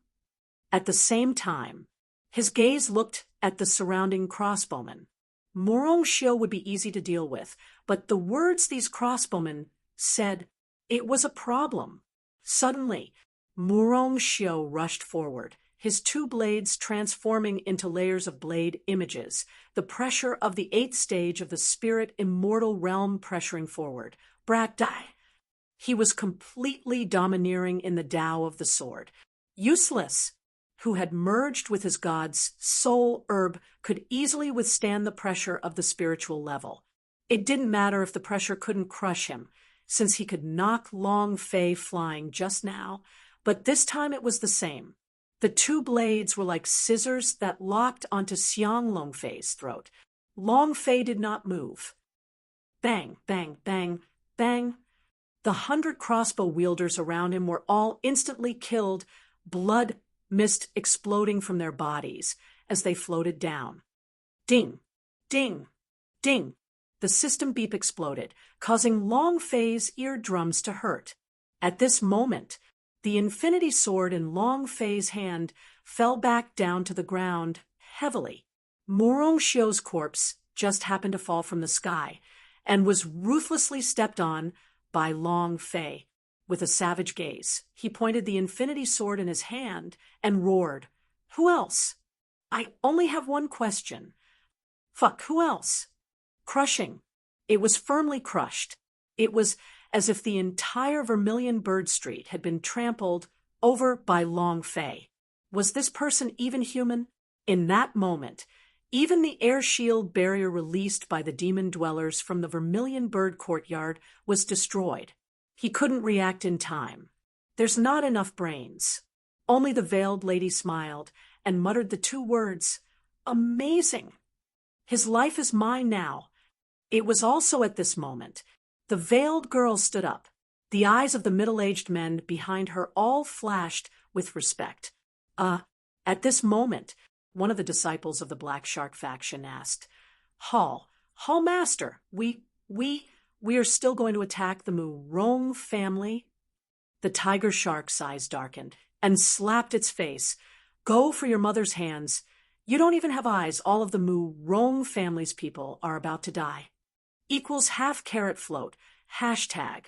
At the same time, his gaze looked at the surrounding crossbowmen. Morong Xiu would be easy to deal with, but the words these crossbowmen said, it was a problem. Suddenly, Morong Xiu rushed forward, his 2 blades transforming into layers of blade images, the pressure of the 8th stage of the spirit immortal realm pressuring forward. Brat die. He was completely domineering in the Tao of the sword. Useless, who had merged with his god's soul herb, could easily withstand the pressure of the spiritual level. It didn't matter if the pressure couldn't crush him, since he could knock Long Fei flying just now, but this time it was the same. The 2 blades were like scissors that locked onto Xiang Long Fei's throat. Long Fei did not move. Bang, bang, bang, bang. The 100 crossbow wielders around him were all instantly killed, blood mist exploding from their bodies as they floated down. Ding, ding, ding. The system beep exploded, causing Long Fei's eardrums to hurt. At this moment, the infinity sword in Long Fei's hand fell back down to the ground heavily. Morong Xiu's corpse just happened to fall from the sky and was ruthlessly stepped on by Long Fei. With a savage gaze, he pointed the infinity sword in his hand and roared, "Who else? I only have one question. Fuck, who else?" Crushing. It was firmly crushed. It was as if the entire Vermilion Bird Street had been trampled over by Long Fei. Was this person even human? In that moment, even the air shield barrier released by the demon dwellers from the Vermilion Bird courtyard was destroyed. He couldn't react in time. There's not enough brains. Only the veiled lady smiled and muttered the 2 words, "Amazing." His life is mine now. It was also at this moment the veiled girl stood up. The eyes of the middle-aged men behind her all flashed with respect. At this moment, one of the disciples of the Black Shark faction asked, Hall Master, we are still going to attack the Murong family?" The tiger shark's eyes darkened and slapped its face. "Go for your mother's hands. You don't even have eyes. All of the Murong family's people are about to die." Equals half carrot float. Hashtag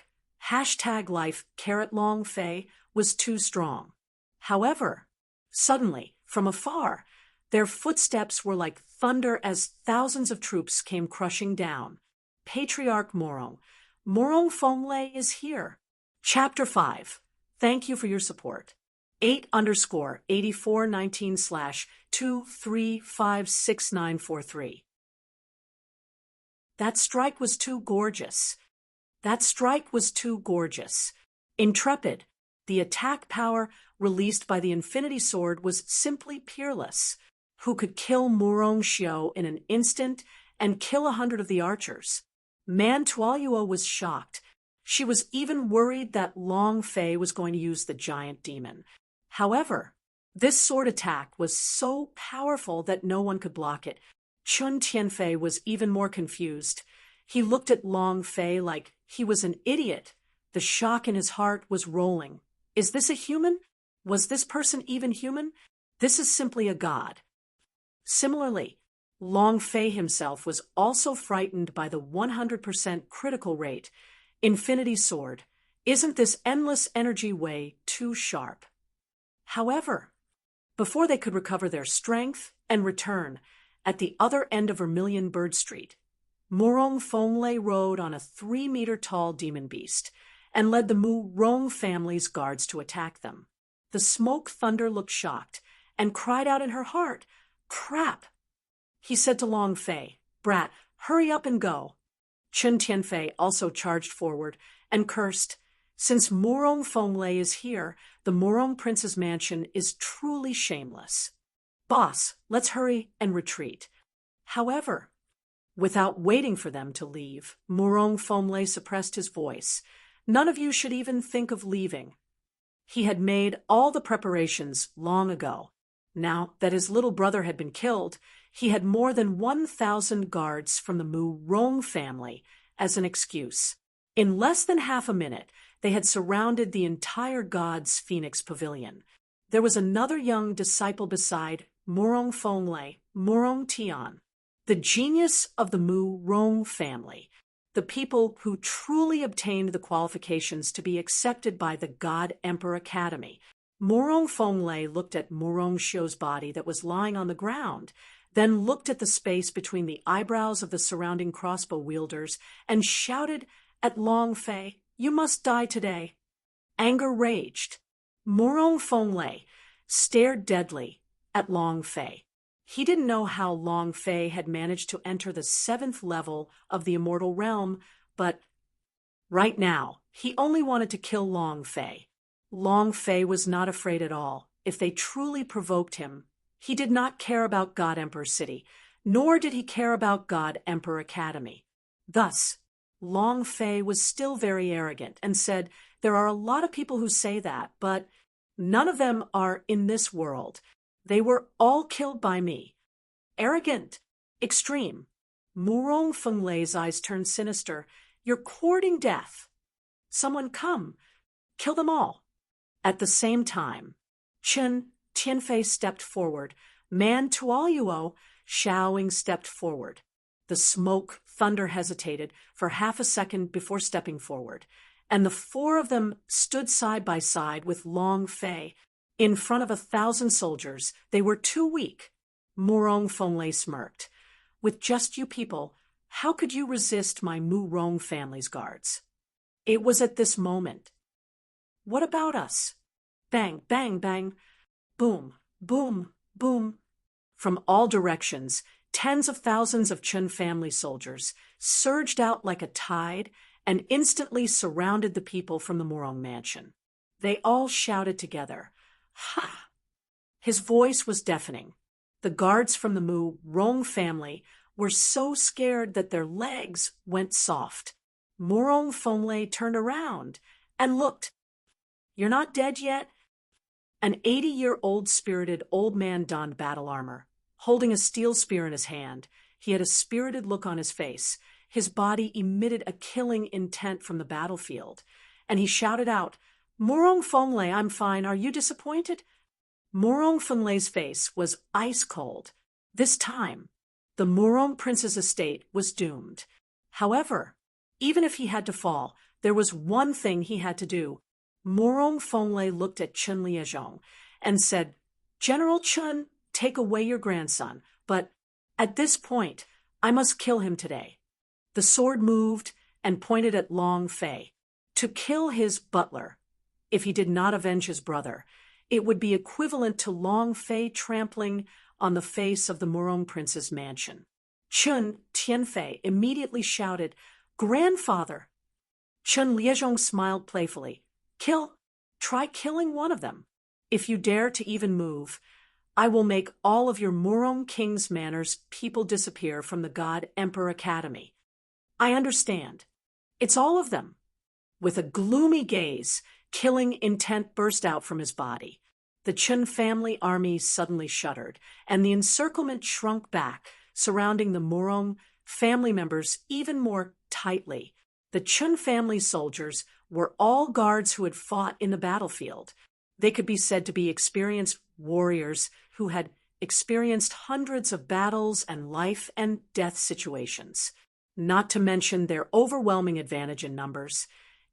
life carrot Long Fei was too strong. However, suddenly, from afar, their footsteps were like thunder as thousands of troops came crushing down. Patriarch Morong Fonglei is here. Chapter 5. Thank you for your support. 8_8419/2356943. That strike was too gorgeous. Intrepid, the attack power released by the Infinity Sword was simply peerless. Who could kill Morong Xiu in an instant and kill 100 of the archers? Man Tuoyuo was shocked She was even worried that Long Fei was going to use the giant demon. However, this sword attack was so powerful that no one could block it. Chun Tianfei was even more confused. He looked at Long Fei like he was an idiot. The shock in his heart was rolling. Is this a human? Was this person even human? This is simply a god. Similarly, Long Fei himself was also frightened by the 100% critical rate. Infinity Sword. Isn't this endless energy way too sharp? However, before they could recover their strength and return, at the other end of Vermilion Bird Street, Murong Fonglei rode on a 3-meter-tall demon beast and led the Murong family's guards to attack them. The Smoke Thunder looked shocked and cried out in her heart, "Crap!" He said to Long Fei, "Brat, hurry up and go." Chun Tianfei also charged forward and cursed, "Since Murong Fonglei is here, the Murong Prince's mansion is truly shameless. Boss, let's hurry and retreat." However, without waiting for them to leave, Murong Fonglei suppressed his voice. "None of you should even think of leaving." He had made all the preparations long ago. Now that his little brother had been killed, he had more than 1,000 guards from the Murong family as an excuse. In less than half a minute, they had surrounded the entire God's Phoenix Pavilion. There was another young disciple beside Murong Fonglei, Murong Tian, the genius of the Murong family, the people who truly obtained the qualifications to be accepted by the God Emperor Academy. Murong Fonglei looked at Murong Xiu's body that was lying on the ground, then looked at the space between the eyebrows of the surrounding crossbow wielders and shouted at Long Fei, "You must die today." Anger raged. Murong Fonglei stared deadly at Long Fei. He didn't know how Long Fei had managed to enter the 7th level of the immortal realm, but right now, he only wanted to kill Long Fei. Long Fei was not afraid at all. If they truly provoked him, he did not care about God Emperor City, nor did he care about God Emperor Academy. Thus, Long Fei was still very arrogant and said, "There are a lot of people who say that, but none of them are in this world. They were all killed by me." Arrogant. Extreme. Murong Fenglei's eyes turned sinister. "You're courting death. Someone come. Kill them all." At the same time, Chun Tianfei stepped forward. Man Tuolyuo, Xiaoing stepped forward. The Smoke Thunder hesitated for half a second before stepping forward, and the 4 of them stood side by side with Long Fei. In front of 1,000 soldiers, they were too weak. Murong Fonglei smirked. "With just you people, how could you resist my Murong family's guards?" It was at this moment. "What about us?" Bang, bang, bang. Boom, boom, boom. From all directions, tens of thousands of Chun family soldiers surged out like a tide and instantly surrounded the people from the Murong mansion. They all shouted together, "Ha!" His voice was deafening. The guards from the Murong family were so scared that their legs went soft. Murong Fonglei turned around and looked. "You're not dead yet?" An 80-year-old spirited old man donned battle armor. Holding a steel spear in his hand, he had a spirited look on his face. His body emitted a killing intent from the battlefield, and he shouted out, "Murong Fonglei, I'm fine. Are you disappointed?" Murong Fonglei's face was ice cold. This time, the Murong prince's estate was doomed. However, even if he had to fall, there was one thing he had to do. Murong Fonglei looked at Chun Liezhong and said, "General Chun, take away your grandson, but at this point, I must kill him today." The sword moved and pointed at Long Fei. To kill his butler, if he did not avenge his brother, it would be equivalent to Long Fei trampling on the face of the Murong prince's mansion. Chun Tianfei immediately shouted, "Grandfather!" Chun Liezhong smiled playfully. Try killing one of them. If you dare to even move, I will make all of your Murong King's Manor's people disappear from the God Emperor Academy. I understand. It's all of them. With a gloomy gaze, killing intent burst out from his body. The Chun family army suddenly shuddered, and the encirclement shrunk back, surrounding the Murong family members even more tightly. The Chun family soldiers were all guards who had fought in the battlefield. They could be said to be experienced warriors who had experienced hundreds of battles and life and death situations, not to mention their overwhelming advantage in numbers.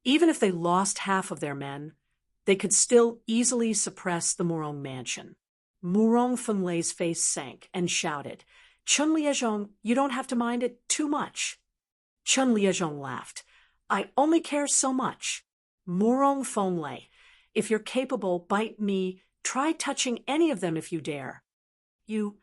Even if they lost half of their men, they could still easily suppress the Murong mansion. Murong Funlei's face sank and shouted, "Chun Liezhong, you don't have to mind it too much." Chun Liezhong laughed. "I only care so much. Murong Funlei, if you're capable, bite me. Try touching any of them if you dare." "You—"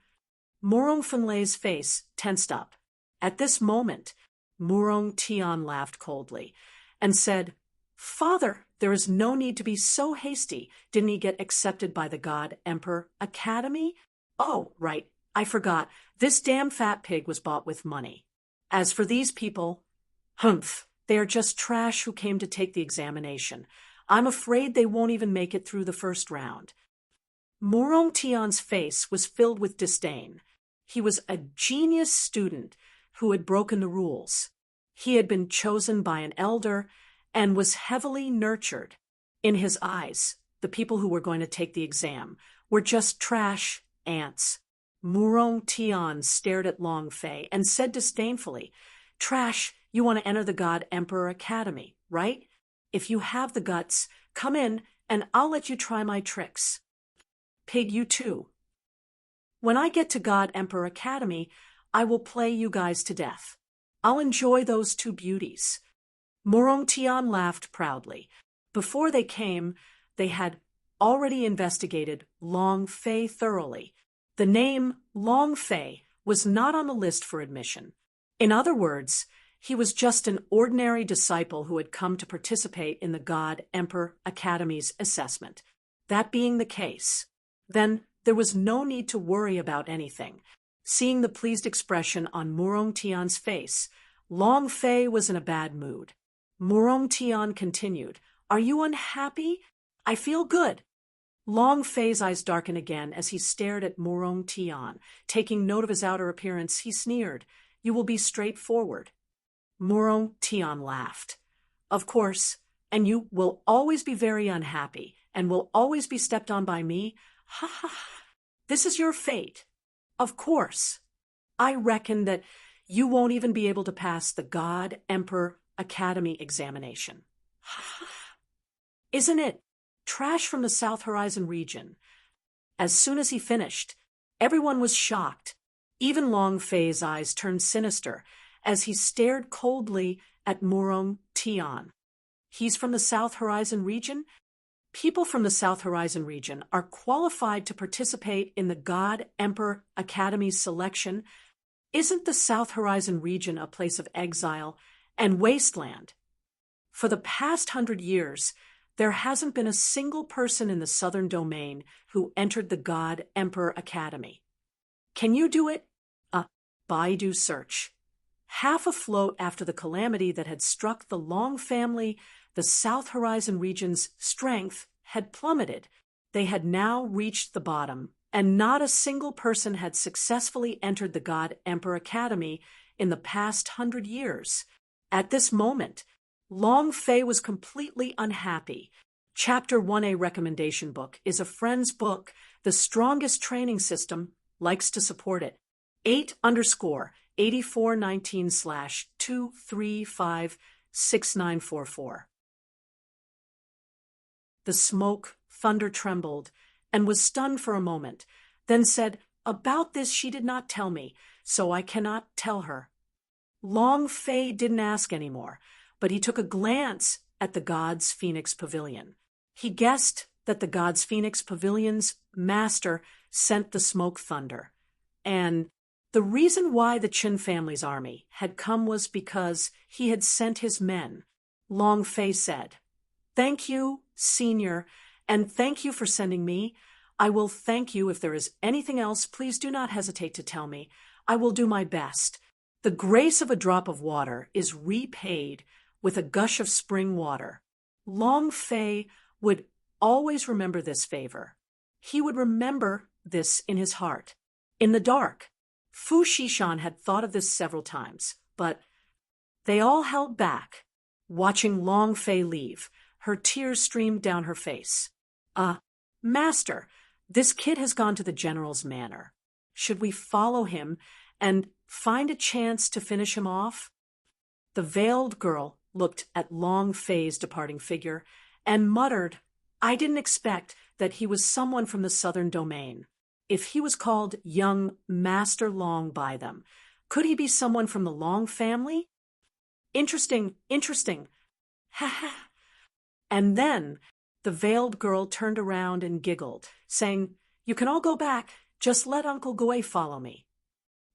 Murong Funlei's face tensed up. At this moment, Murong Tian laughed coldly and said, "Father, there is no need to be so hasty. Didn't he get accepted by the God Emperor Academy? Oh, right, I forgot. This damn fat pig was bought with money. As for these people, humph, they are just trash who came to take the examination. I'm afraid they won't even make it through the first round." Murong Tian's face was filled with disdain. He was a genius student who had broken the rules. He had been chosen by an elder and was heavily nurtured. In his eyes, the people who were going to take the exam were just trash ants. Murong Tian stared at Long Fei and said disdainfully, "Trash, you want to enter the God Emperor Academy, right? If you have the guts, come in and I'll let you try my tricks. Pig, you too. When I get to God Emperor Academy, I will play you guys to death. I'll enjoy those two beauties." Murong Tian laughed proudly. Before they came, they had already investigated Long Fei thoroughly. The name Long Fei was not on the list for admission. In other words, he was just an ordinary disciple who had come to participate in the God Emperor Academy's assessment. That being the case, then there was no need to worry about anything. Seeing the pleased expression on Murong Tian's face, Long Fei was in a bad mood. Murong Tian continued, "Are you unhappy? I feel good." Long Fei's eyes darkened again as he stared at Murong Tian. Taking note of his outer appearance, he sneered, "You will be straightforward." Murong Tian laughed. "Of course, and you will always be very unhappy, and will always be stepped on by me? Ha ha ha. This is your fate. Of course. I reckon that you won't even be able to pass the God Emperor Academy examination. Ha ha ha. Isn't it? Trash from the South Horizon region." As soon as he finished, everyone was shocked. Even Long Fei's eyes turned sinister as he stared coldly at Murong Tian. "He's from the South Horizon region? People from the South Horizon region are qualified to participate in the God Emperor Academy's selection. Isn't the South Horizon region a place of exile and wasteland? For the past 100 years, there hasn't been a single person in the Southern Domain who entered the God Emperor Academy. Can you do it? A Baidu search. Half afloat after the calamity that had struck the Long family, the South Horizon region's strength had plummeted. They had now reached the bottom, and not a single person had successfully entered the God Emperor Academy in the past 100 years. At this moment, Long Fei was completely unhappy. Chapter 1A recommendation book is a friend's book. The strongest training system likes to support it. 8_8419/2356944. The smoke thunder trembled and was stunned for a moment, then said, "About this she did not tell me, so I cannot tell her." Long Fei didn't ask any more, but he took a glance at the God's Phoenix Pavilion. He guessed that the God's Phoenix Pavilion's master sent the smoke thunder, and the reason why the Qin family's army had come was because he had sent his men. Long Fei said, "Thank you, Senior, and thank you for sending me. I will thank you if there is anything else. Please do not hesitate to tell me. I will do my best. The grace of a drop of water is repaid with a gush of spring water. Long Fei would always remember this favor. He would remember this in his heart. In the dark, Fu Shishan had thought of this several times, but they all held back, watching Long Fei leave. Her tears streamed down her face. Master, this kid has gone to the general's manor. Should we follow him and find a chance to finish him off? The veiled girl looked at Long Fei's departing figure and muttered, I didn't expect that he was someone from the southern domain. If he was called young Master Long by them, could he be someone from the Long family? Interesting. Ha ha. And then the veiled girl turned around and giggled, saying, You can all go back. Just let Uncle Gui follow me.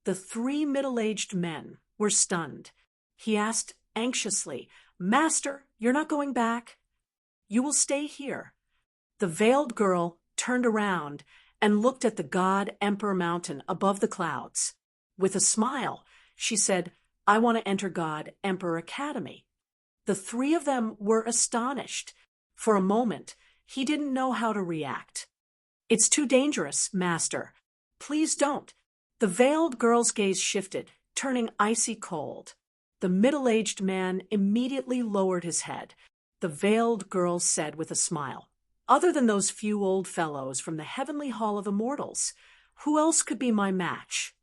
The 3 middle-aged men were stunned. He asked anxiously, Master, you're not going back? You will stay here. The veiled girl turned around and looked at the God Emperor Mountain above the clouds. With a smile, she said, I want to enter God Emperor Academy. The 3 of them were astonished. For a moment, he didn't know how to react. It's too dangerous, Master. Please don't. The veiled girl's gaze shifted, turning icy cold. The middle-aged man immediately lowered his head. The veiled girl said with a smile, Other than those few old fellows from the heavenly hall of immortals, who else could be my match?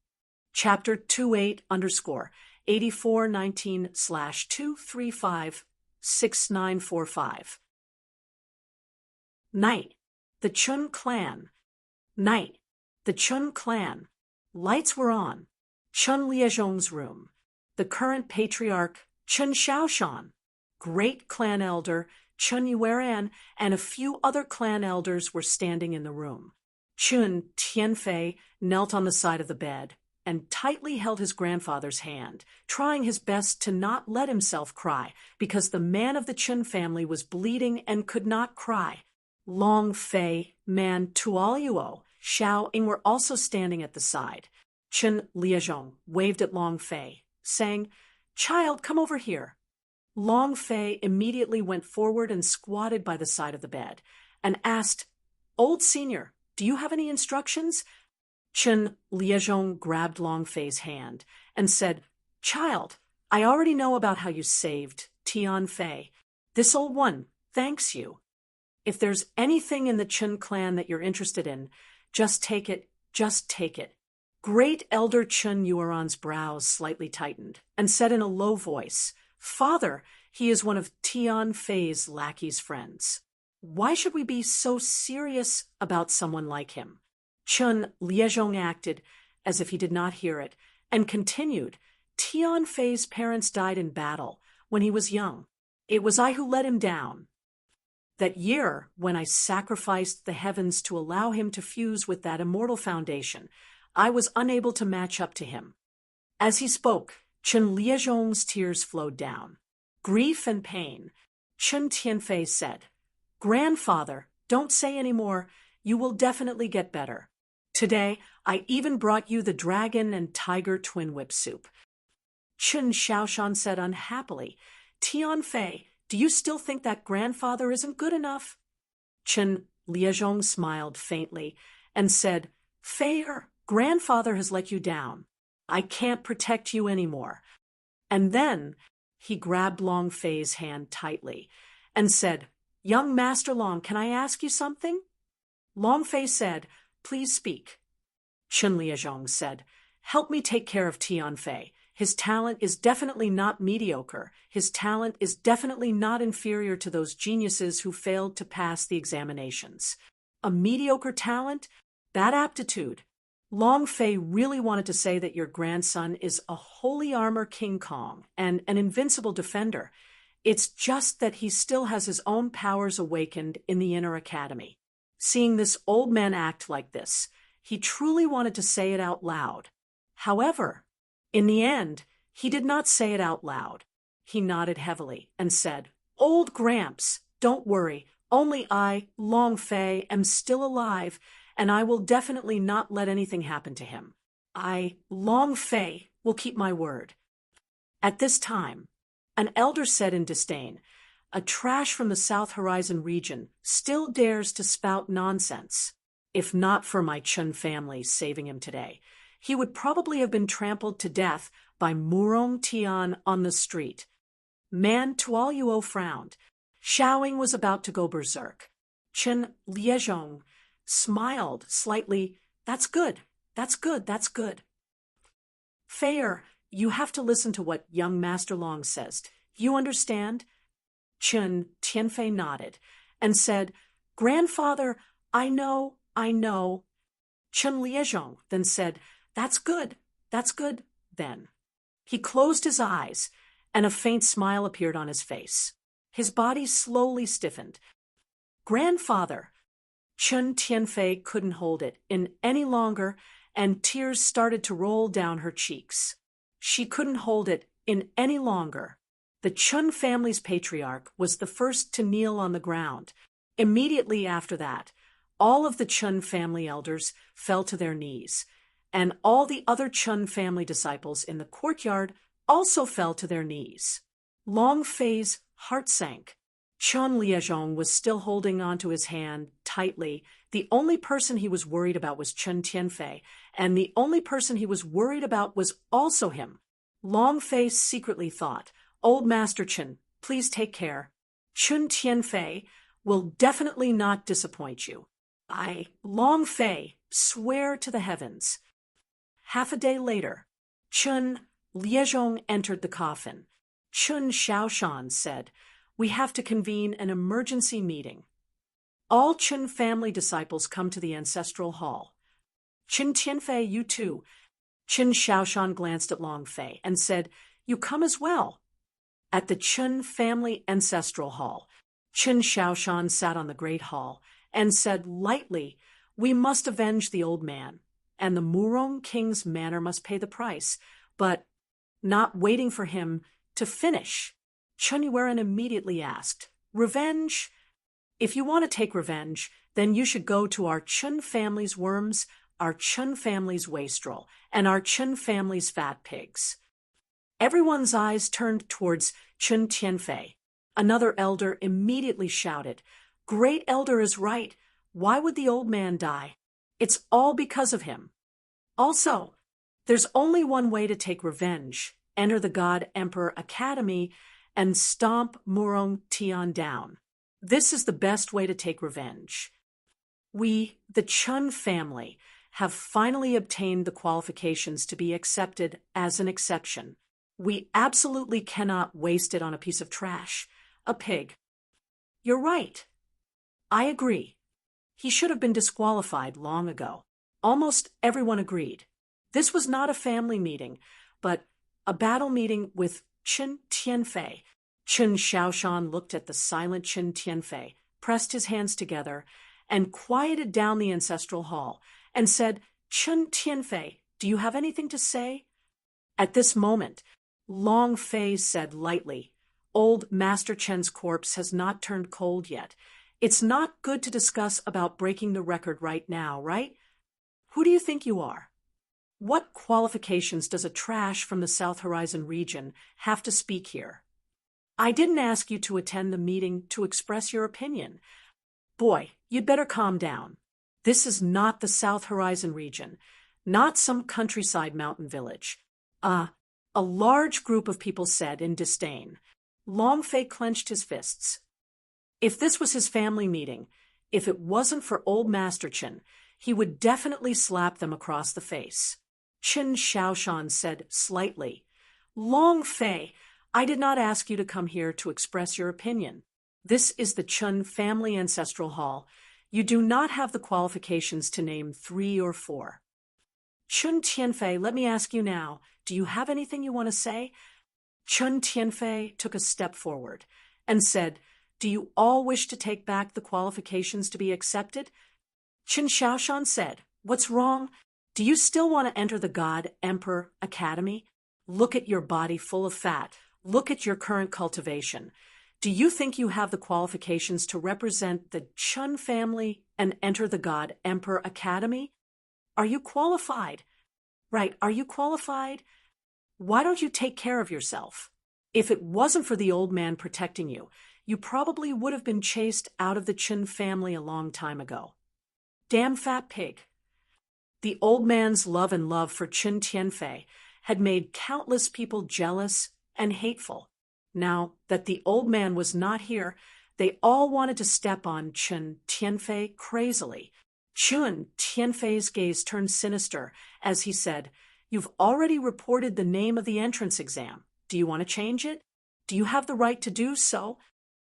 Chapter 28_8419/2356945. Night. The Chun clan. Night. The Chun clan. Lights were on. Chun Liezhong's room. The current patriarch, Chun Shaoshan, great clan elder, Chun Yueran, and a few other clan elders were standing in the room. Chun Tianfei knelt on the side of the bed and tightly held his grandfather's hand, trying his best to not let himself cry, because the man of the Chun family was bleeding and could not cry. Long Fei, Man Tuoluo, Xiao Ying were also standing at the side. Chun Liezhong waved at Long Fei, saying, Child, come over here. Long Fei immediately went forward and squatted by the side of the bed, and asked, Old Senior, do you have any instructions? Chun Liezhong grabbed Long Fei's hand and said, Child, I already know about how you saved Tian Fei. This old one thanks you. If there's anything in the Chun clan that you're interested in, just take it. Great Elder Chun Yueran's brows slightly tightened and said in a low voice, Father, he is one of Tian Fei's lackey's friends. Why should we be so serious about someone like him? Chun Liezhong acted as if he did not hear it and continued, Tian Fei's parents died in battle when he was young. It was I who let him down. That year, when I sacrificed the heavens to allow him to fuse with that immortal foundation, I was unable to match up to him. As he spoke, Chun Liezhong's tears flowed down. Grief and pain. Chun Tianfei said, Grandfather, don't say any more. You will definitely get better. Today, I even brought you the dragon and tiger twin whip soup. Chun Shaoshan said unhappily, Tianfei, do you still think that grandfather isn't good enough? Chun Liezhong smiled faintly and said, Fei-er, grandfather has let you down. I can't protect you anymore. And then he grabbed Long Fei's hand tightly and said, Young Master Long, can I ask you something? Long Fei said, Please speak. Chun Liezhong said, Help me take care of Tian Fei. His talent is definitely not mediocre. His talent is definitely not inferior to those geniuses who failed to pass the examinations. A mediocre talent? Bad aptitude. Long Fei really wanted to say that your grandson is a holy armor King Kong and an invincible defender. It's just that he still has his own powers awakened in the inner academy. Seeing this old man act like this, he truly wanted to say it out loud. However, in the end, he did not say it out loud. He nodded heavily and said, Old Gramps, don't worry. Only I, Long Fei, am still alive, and I will definitely not let anything happen to him. I, Long Fei, will keep my word. At this time, An elder said in disdain, "A trash from the South Horizon region still dares to spout nonsense. If not for my Chun family saving him today, he would probably have been trampled to death by Murong Tian on the street." Man Tualuo frowned. Xiaoing was about to go berserk. Chen Liezhong smiled slightly. "That's good. That's good. That's good." "Fair, you have to listen to what young Master Long says. You understand?" Chen Tianfei nodded and said, "Grandfather, I know, I know." Chen Liezhong then said, that's good, then." He closed his eyes, and a faint smile appeared on his face. His body slowly stiffened. "Grandfather!" Chen Tianfei couldn't hold it in any longer, and tears started to roll down her cheeks. She couldn't hold it in any longer. The Chun family's patriarch was the first to kneel on the ground. Immediately after that, all of the Chun family elders fell to their knees, and all the other Chun family disciples in the courtyard also fell to their knees. Long Fei's heart sank. Chen Liezhong was still holding onto his hand tightly. The only person he was worried about was Chen Tianfei, and the only person he was worried about was also him. Long Fei secretly thought, "Old Master Chen, please take care. Chen Tianfei will definitely not disappoint you. I, Long Fei, swear to the heavens." Half a day later, Chen Liezhong entered the coffin. Chen Xiaoshan said, "We have to convene an emergency meeting. All Chen family disciples come to the ancestral hall." "Chen Tianfei, you too." Chen Xiaoshan glanced at Long Fei and said, "You come as well." At the Chen family ancestral hall, Chen Xiaoshan sat on the great hall and said lightly, "We must avenge the old man, and the Murong king's manor must pay the price." But not waiting for him to finish, Chen Yueren immediately asked, "Revenge? If you want to take revenge, then you should go to our Chen family's worms, our Chen family's wastrel, and our Chen family's fat pigs." Everyone's eyes turned towards Chen Tianfei. Another elder immediately shouted, "Great elder is right. Why would the old man die? It's all because of him. Also, there's only one way to take revenge. Enter the God Emperor Academy and stomp Murong Tian down. This is the best way to take revenge. We, the Chun family, have finally obtained the qualifications to be accepted as an exception. We absolutely cannot waste it on a piece of trash, a pig." "You're right. I agree. He should have been disqualified long ago." Almost everyone agreed. This was not a family meeting, but a battle meeting with Chen Tianfei. Chen Xiaoshan looked at the silent Chen Tianfei, pressed his hands together, and quieted down the ancestral hall, and said, "Chen Tianfei, do you have anything to say?" At this moment, Long Fei said lightly, "Old Master Chen's corpse has not turned cold yet. It's not good to discuss about breaking the record right now, right? Who do you think you are? What qualifications does a trash from the South Horizon region have to speak here? I didn't ask you to attend the meeting to express your opinion. Boy, you'd better calm down. This is not the South Horizon region, not some countryside mountain village." A large group of people said in disdain. Long Fei clenched his fists. If this was his family meeting, if it wasn't for old Master Chen, he would definitely slap them across the face. Chen Xiaoshan said slightly, "Long Fei, I did not ask you to come here to express your opinion. This is the Chun family ancestral hall. You do not have the qualifications to name 3 or 4. Chen Tianfei, let me ask you now, do you have anything you want to say?" Chen Tianfei took a step forward and said, "Do you all wish to take back the qualifications to be accepted?" Chen Xiaoshan said, "What's wrong? Do you still want to enter the God Emperor Academy? Look at your body full of fat. Look at your current cultivation. Do you think you have the qualifications to represent the Chun family and enter the God Emperor Academy? Are you qualified? Right, are you qualified? Why don't you take care of yourself?" If it wasn't for the old man protecting you, you probably would have been chased out of the Chen family a long time ago. Damn fat pig. The old man's love for Chen Tianfei had made countless people jealous and hateful. Now that the old man was not here, they all wanted to step on Chen Tianfei crazily. Chen Tianfei's gaze turned sinister as he said, "You've already reported the name of the entrance exam. Do you want to change it? Do you have the right to do so?"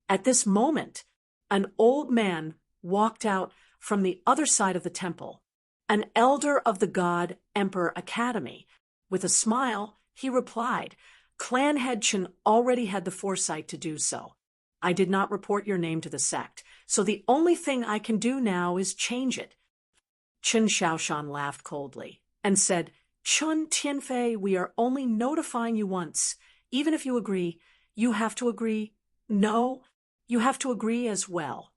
At this moment, an old man walked out from the other side of the temple, an elder of the God Emperor Academy. With a smile, he replied, "Clan head Chen already had the foresight to do so. I did not report your name to the sect, so the only thing I can do now is change it." Chen Shaoshan laughed coldly and said, "Chen Tianfei, we are only notifying you once. Even if you agree, you have to agree. No, you have to agree as well.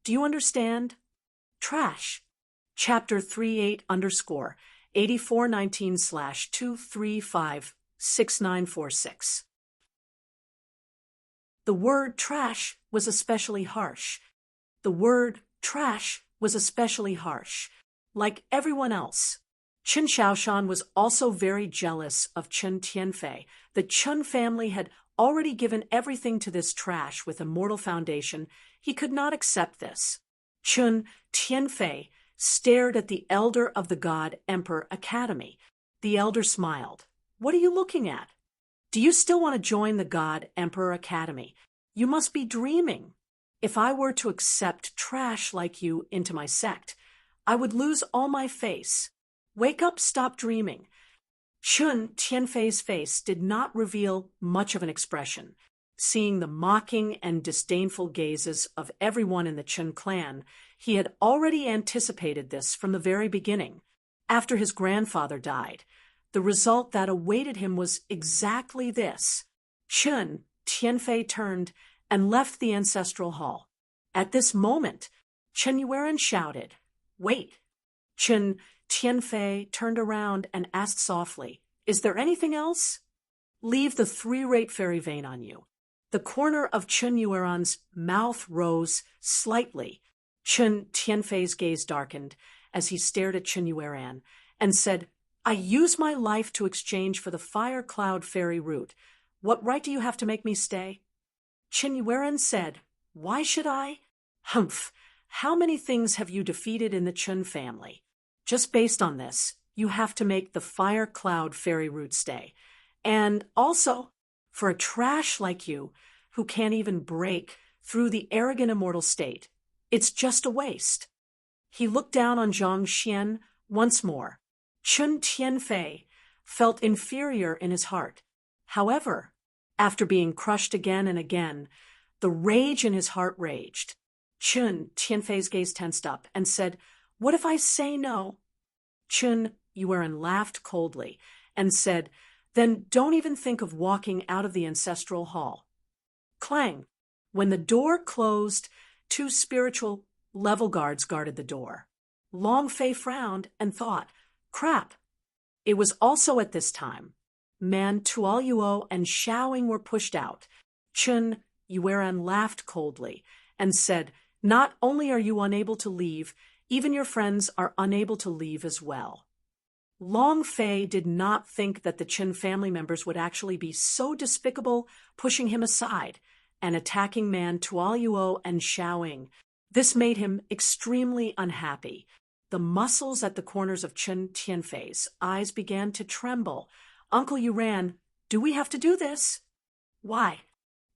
Do you understand?" Trash. Chapter 38_8419/2356946. The word trash was especially harsh. The word trash was especially harsh. Like everyone else, Chen Shaoshan was also very jealous of Chen Tianfei. The Chen family had already given everything to this trash with immortal foundation. He could not accept this. Chen Tianfei stared at the elder of the God Emperor Academy. The elder smiled. "What are you looking at? Do you still want to join the God Emperor Academy? You must be dreaming. If I were to accept trash like you into my sect, I would lose all my face. Wake up, stop dreaming." Chen Tianfei's face did not reveal much of an expression. Seeing the mocking and disdainful gazes of everyone in the Chen clan, he had already anticipated this from the very beginning. After his grandfather died, the result that awaited him was exactly this. Chen Tianfei turned and left the ancestral hall. At this moment, Chen Yueran shouted, "Wait!" Chen Tianfei turned around and asked softly, "Is there anything else?" "Leave the three-rate fairy vein on you." The corner of Chen Yueran's mouth rose slightly. Chen Tianfei's gaze darkened as he stared at Chen Yueran and said, "I use my life to exchange for the fire cloud fairy root. What right do you have to make me stay?" Chen Yueran said, "Why should I?" "Humph! How many things have you defeated in the Chen family? Just based on this, you have to make the fire cloud fairy root stay. And also, for a trash like you, who can't even break through the arrogant immortal state, it's just a waste." He looked down on Zhang Xian once more. Chen Tianfei felt inferior in his heart. However, after being crushed again and again, the rage in his heart raged. Chen Tianfei's gaze tensed up and said, "What if I say no?" Chen Yueran laughed coldly and said, "Then don't even think of walking out of the ancestral hall." Clang! When the door closed, two spiritual level guards guarded the door. Long Fei frowned and thought, "Crap." It was also at this time Man Tuolyuo and Xiaoing were pushed out. Chen Yueran laughed coldly and said, "Not only are you unable to leave, even your friends are unable to leave as well." Long Fei did not think that the Chen family members would actually be so despicable, pushing him aside and attacking Man Tuolyuo and Xiaoing. This made him extremely unhappy. The muscles at the corners of Chen Tianfei's eyes began to tremble. "Uncle Yueran, do we have to do this?" "Why?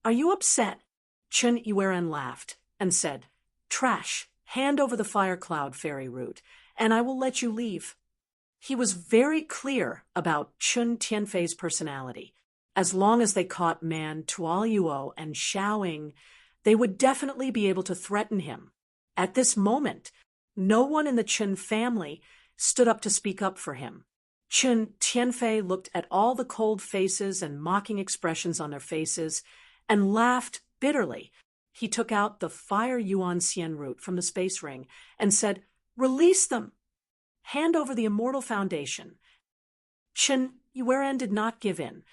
Are you upset?" Chen Yueran laughed and said, "Trash, hand over the fire cloud fairy root, and I will let you leave." He was very clear about Chen Tianfei's personality. As long as they caught Man Tuolyuo and Xiaoing, they would definitely be able to threaten him. At this moment, no one in the Chen family stood up to speak up for him. Chen Tianfei looked at all the cold faces and mocking expressions on their faces and laughed bitterly. He took out the fire yuan xian root from the space ring and said, "Release them! Hand over the immortal foundation." Chen Yueran did not give in.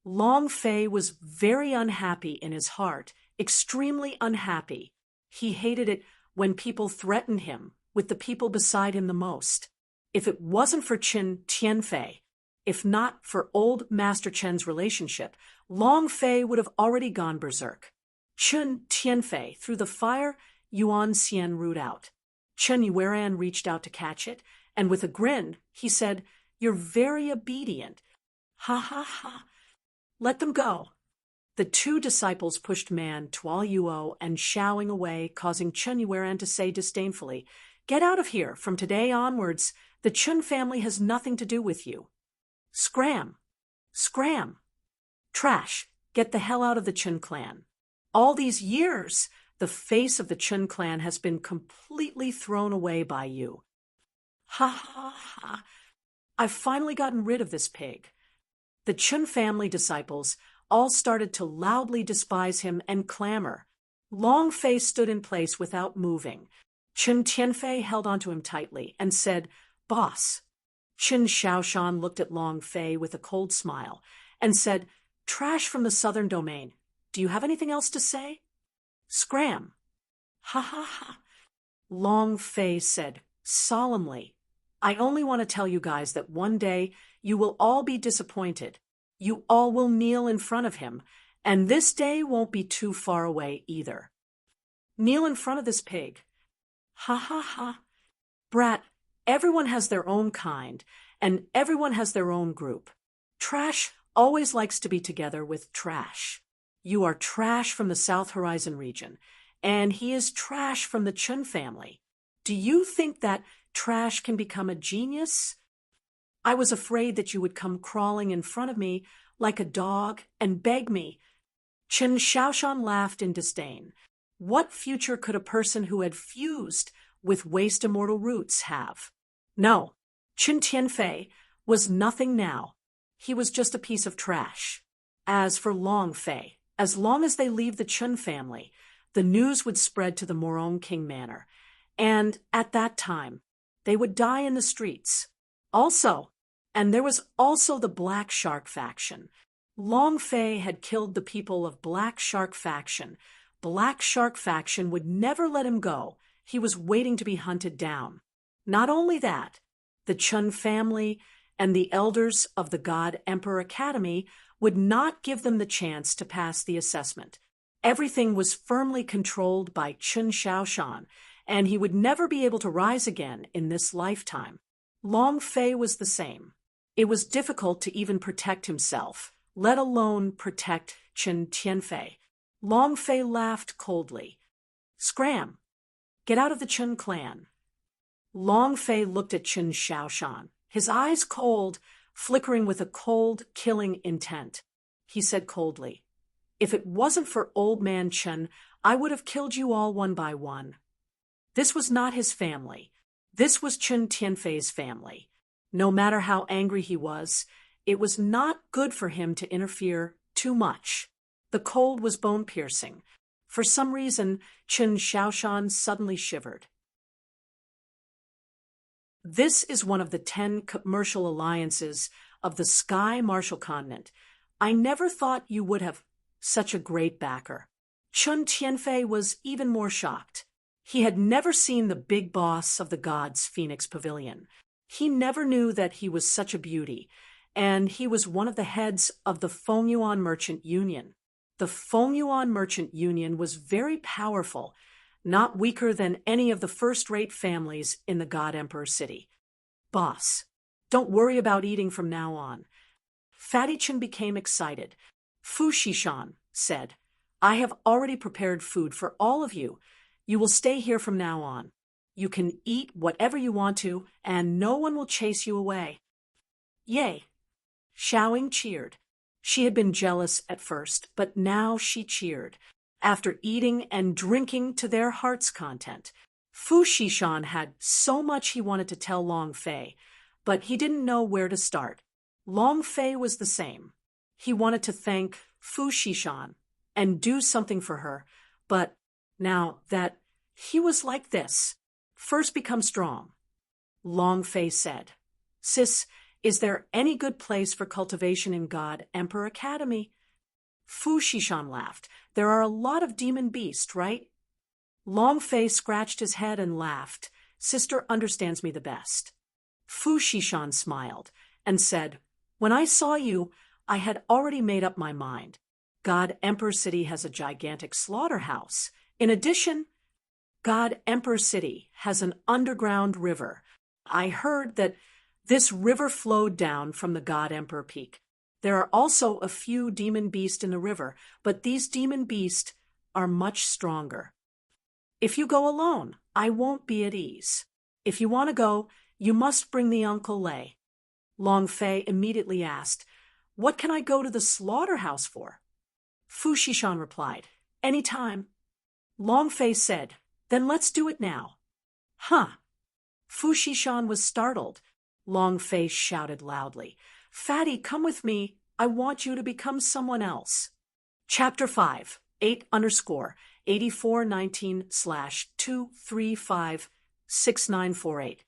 Long Fei was very unhappy in his heart, extremely unhappy. He hated it when people threatened him with the people beside him the most. If it wasn't for Qin Tianfei, if not for old Master Chen's relationship, Long Fei would have already gone berserk. Qin Tianfei threw the fire Yuan Xian root out. Chen Yueran reached out to catch it, and with a grin, he said, "You're very obedient. Ha ha ha. Let them go." The two disciples pushed Man, Tuo Yuo, and Xiaoing away, causing Chen Yueran to say disdainfully, "Get out of here. From today onwards, the Chun family has nothing to do with you." Scram! Scram! Trash! Get the hell out of the Chun clan. All these years, the face of the Chun clan has been completely thrown away by you. Ha ha ha. I've finally gotten rid of this pig. The Chun family disciples all started to loudly despise him and clamor. Long Fei stood in place without moving. Qin Tianfei held onto him tightly and said, "Boss." Qin Shaoshan looked at Long Fei with a cold smile and said, "Trash from the southern domain. Do you have anything else to say?" Scram! Ha ha ha. Long Fei said solemnly, "I only want to tell you guys that one day you will all be disappointed. You all will kneel in front of him, and this day won't be too far away either. Kneel in front of this pig. Ha ha ha. Brat, everyone has their own kind, and everyone has their own group. Trash always likes to be together with trash. You are Trash from the South Horizon region, and he is Trash from the Chun family. Do you think that Trash can become a genius? I was afraid that you would come crawling in front of me like a dog and beg me." Qin Shaoshan laughed in disdain. What future could a person who had fused with waste immortal roots have? No, Qin Tianfei was nothing now. He was just a piece of trash. As for Long Fei, as long as they leave the Chun family, the news would spread to the Morong King Manor, and at that time, they would die in the streets. And there was also the Black Shark faction. Long Fei had killed the people of Black Shark faction. Black Shark faction would never let him go. He was waiting to be hunted down. Not only that, the Chun family and the elders of the God Emperor Academy would not give them the chance to pass the assessment. Everything was firmly controlled by Qin Shaoshan, and he would never be able to rise again in this lifetime. Long Fei was the same. It was difficult to even protect himself, let alone protect Qin Tianfei. Long Fei laughed coldly. Scram! Get out of the Chun clan. Long Fei looked at Qin Shaoshan, his eyes cold, flickering with a cold, killing intent. He said coldly, "If it wasn't for old man Chen, I would have killed you all one by one." This was not his family. This was Qin Tianfei's family. No matter how angry he was, it was not good for him to interfere too much. The cold was bone-piercing. For some reason, Qin Shaoshan suddenly shivered. This is one of the 10 commercial alliances of the Sky Martial Continent. I never thought you would have such a great backer. Qin Tianfei was even more shocked. He had never seen the big boss of the gods' Phoenix Pavilion. He never knew that he was such a beauty, and he was one of the heads of the Fengyuan Merchant Union. The Fengyuan Merchant Union was very powerful, not weaker than any of the first-rate families in the God Emperor city. "Boss, don't worry about eating from now on." Fatty Chin became excited. Fu Shishan said, "I have already prepared food for all of you. You will stay here from now on. You can eat whatever you want to, and no one will chase you away." Yay! Xiaoing cheered. She had been jealous at first, but now she cheered. After eating and drinking to their heart's content, Fu Shishan had so much he wanted to tell Long Fei, but he didn't know where to start. Long Fei was the same. He wanted to thank Fu Shishan and do something for her, but now that he was like this, first become strong. Long Fei said, "Sis, Is there any good place for cultivation in God Emperor Academy? Fu Shishan laughed. There are a lot of demon beasts, right? Long Fei scratched his head and laughed. Sister understands me the best. Fu Shishan smiled and said, when I saw you, I had already made up my mind. God Emperor City has a gigantic slaughterhouse. In addition, God Emperor City has an underground river. I heard that this river flowed down from the God Emperor Peak. There are also a few demon beasts in the river, but these demon beasts are much stronger. If you go alone, I won't be at ease. If you want to go, you must bring the Uncle Lei. Long Fei immediately asked, what can I go to the slaughterhouse for? Fu Shishan replied, any time. Long Fei said, then let's do it now. Huh. Fu Shishan was startled. Long Fei shouted loudly, Fatty, come with me. I want you to become someone else. Chapter 5, 8_8419/2356948.